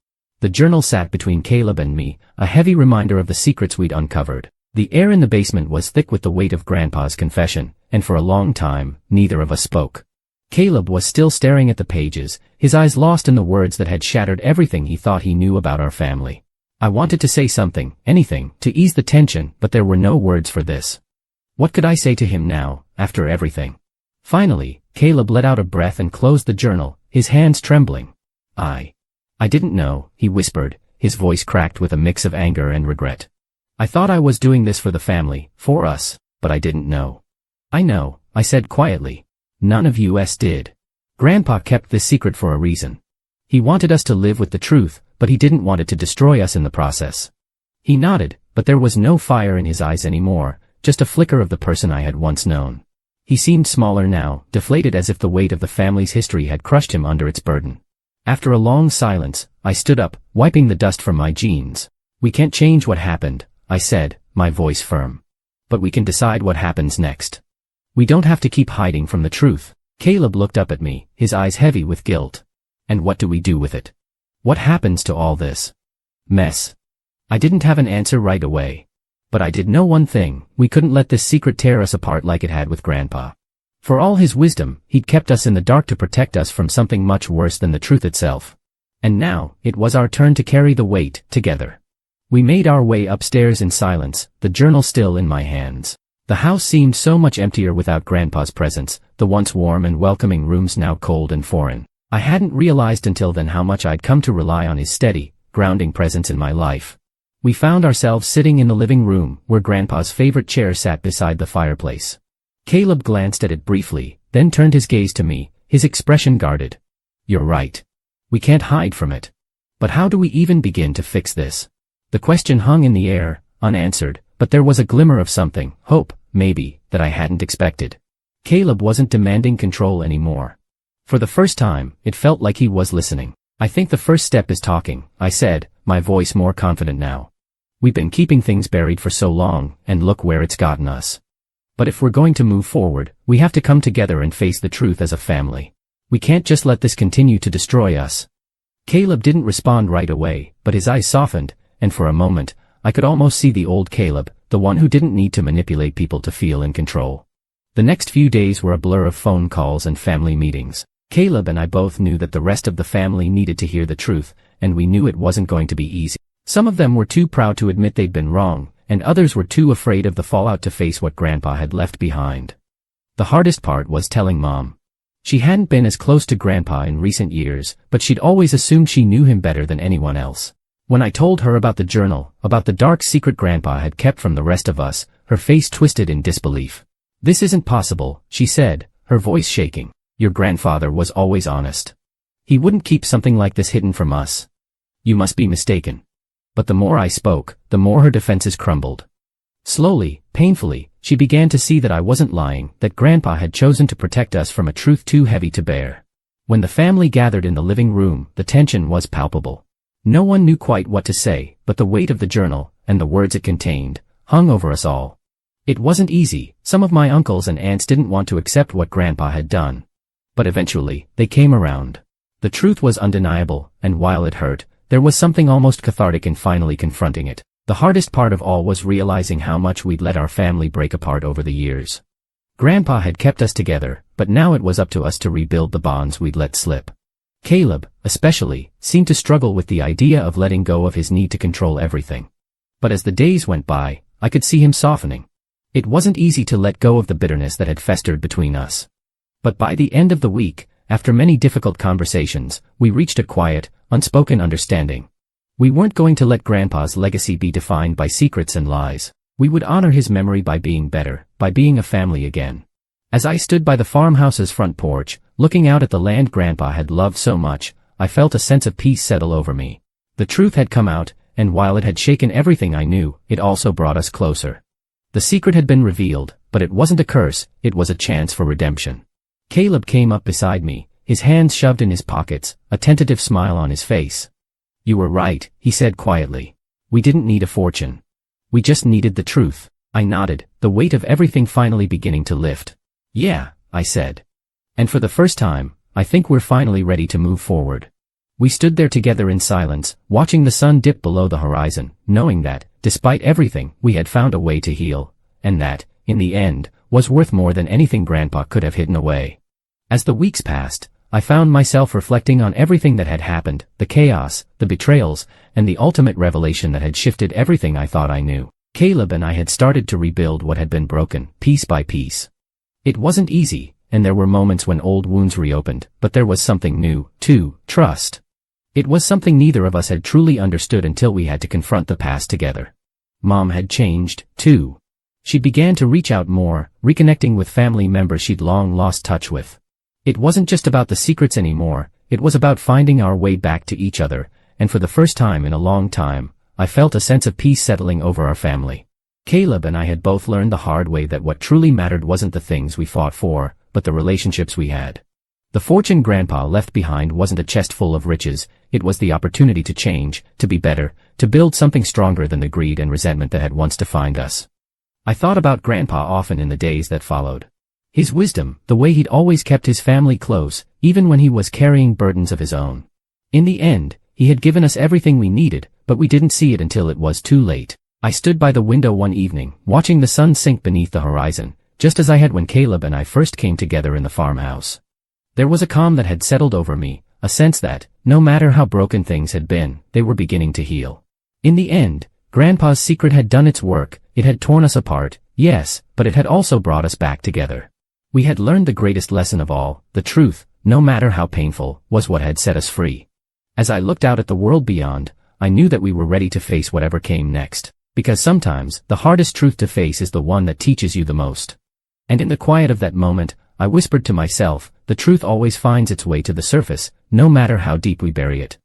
The journal sat between Caleb and me, a heavy reminder of the secrets we'd uncovered. The air in the basement was thick with the weight of Grandpa's confession, and for a long time, neither of us spoke. Caleb was still staring at the pages, his eyes lost in the words that had shattered everything he thought he knew about our family. I wanted to say something, anything, to ease the tension, but there were no words for this. What could I say to him now, after everything? Finally, Caleb let out a breath and closed the journal, his hands trembling. I didn't know, he whispered, his voice cracked with a mix of anger and regret. I thought I was doing this for the family, for us, but I didn't know. I know, I said quietly. None of us did. Grandpa kept this secret for a reason. He wanted us to live with the truth, but he didn't want it to destroy us in the process. He nodded, but there was no fire in his eyes anymore, just a flicker of the person I had once known. He seemed smaller now, deflated as if the weight of the family's history had crushed him under its burden. After a long silence, I stood up, wiping the dust from my jeans. We can't change what happened, I said, my voice firm. But we can decide what happens next. We don't have to keep hiding from the truth. Caleb looked up at me, his eyes heavy with guilt. And what do we do with it? What happens to all this mess? I didn't have an answer right away. But I did know one thing, we couldn't let this secret tear us apart like it had with Grandpa. For all his wisdom, he'd kept us in the dark to protect us from something much worse than the truth itself. And now, it was our turn to carry the weight, together. We made our way upstairs in silence, the journal still in my hands. The house seemed so much emptier without Grandpa's presence, the once warm and welcoming rooms now cold and foreign. I hadn't realized until then how much I'd come to rely on his steady, grounding presence in my life. We found ourselves sitting in the living room, where Grandpa's favorite chair sat beside the fireplace. Caleb glanced at it briefly, then turned his gaze to me, his expression guarded. You're right. We can't hide from it. But how do we even begin to fix this? The question hung in the air, unanswered, but there was a glimmer of something, hope, maybe, that I hadn't expected. Caleb wasn't demanding control anymore. For the first time, it felt like he was listening. I think the first step is talking, I said, my voice more confident now. We've been keeping things buried for so long, and look where it's gotten us. But if we're going to move forward, we have to come together and face the truth as a family. We can't just let this continue to destroy us. Caleb didn't respond right away, but his eyes softened, and for a moment, I could almost see the old Caleb, the one who didn't need to manipulate people to feel in control. The next few days were a blur of phone calls and family meetings. Caleb and I both knew that the rest of the family needed to hear the truth, and we knew it wasn't going to be easy. Some of them were too proud to admit they'd been wrong, and others were too afraid of the fallout to face what Grandpa had left behind. The hardest part was telling Mom. She hadn't been as close to Grandpa in recent years, but she'd always assumed she knew him better than anyone else. When I told her about the journal, about the dark secret Grandpa had kept from the rest of us, her face twisted in disbelief. This isn't possible, she said, her voice shaking. Your grandfather was always honest. He wouldn't keep something like this hidden from us. You must be mistaken. But the more I spoke, the more her defenses crumbled. Slowly, painfully, she began to see that I wasn't lying, that Grandpa had chosen to protect us from a truth too heavy to bear. When the family gathered in the living room, the tension was palpable. No one knew quite what to say, but the weight of the journal, and the words it contained, hung over us all. It wasn't easy. Some of my uncles and aunts didn't want to accept what Grandpa had done. But eventually, they came around. The truth was undeniable, and while it hurt, there was something almost cathartic in finally confronting it. The hardest part of all was realizing how much we'd let our family break apart over the years. Grandpa had kept us together, but now it was up to us to rebuild the bonds we'd let slip. Caleb, especially, seemed to struggle with the idea of letting go of his need to control everything. But as the days went by, I could see him softening. It wasn't easy to let go of the bitterness that had festered between us. But by the end of the week, after many difficult conversations, we reached a quiet, unspoken understanding. We weren't going to let Grandpa's legacy be defined by secrets and lies. We would honor his memory by being better, by being a family again. As I stood by the farmhouse's front porch, looking out at the land Grandpa had loved so much, I felt a sense of peace settle over me. The truth had come out, and while it had shaken everything I knew, it also brought us closer. The secret had been revealed, but it wasn't a curse, it was a chance for redemption. Caleb came up beside me, his hands shoved in his pockets, a tentative smile on his face. You were right, he said quietly. We didn't need a fortune. We just needed the truth. I nodded, the weight of everything finally beginning to lift. Yeah, I said. And for the first time, I think we're finally ready to move forward. We stood there together in silence, watching the sun dip below the horizon, knowing that, despite everything, we had found a way to heal, and that, in the end, was worth more than anything Grandpa could have hidden away. As the weeks passed, I found myself reflecting on everything that had happened, the chaos, the betrayals, and the ultimate revelation that had shifted everything I thought I knew. Caleb and I had started to rebuild what had been broken, piece by piece. It wasn't easy, and there were moments when old wounds reopened, but there was something new, too: trust. It was something neither of us had truly understood until we had to confront the past together. Mom had changed, too. She began to reach out more, reconnecting with family members she'd long lost touch with. It wasn't just about the secrets anymore, it was about finding our way back to each other, and for the first time in a long time, I felt a sense of peace settling over our family. Caleb and I had both learned the hard way that what truly mattered wasn't the things we fought for, but the relationships we had. The fortune Grandpa left behind wasn't a chest full of riches, it was the opportunity to change, to be better, to build something stronger than the greed and resentment that had once defined us. I thought about Grandpa often in the days that followed. His wisdom, the way he'd always kept his family close, even when he was carrying burdens of his own. In the end, he had given us everything we needed, but we didn't see it until it was too late. I stood by the window one evening, watching the sun sink beneath the horizon, just as I had when Caleb and I first came together in the farmhouse. There was a calm that had settled over me, a sense that, no matter how broken things had been, they were beginning to heal. In the end, Grandpa's secret had done its work. It had torn us apart, yes, but it had also brought us back together. We had learned the greatest lesson of all: the truth, no matter how painful, was what had set us free. As I looked out at the world beyond, I knew that we were ready to face whatever came next, because sometimes, the hardest truth to face is the one that teaches you the most. And in the quiet of that moment, I whispered to myself, the truth always finds its way to the surface, no matter how deep we bury it.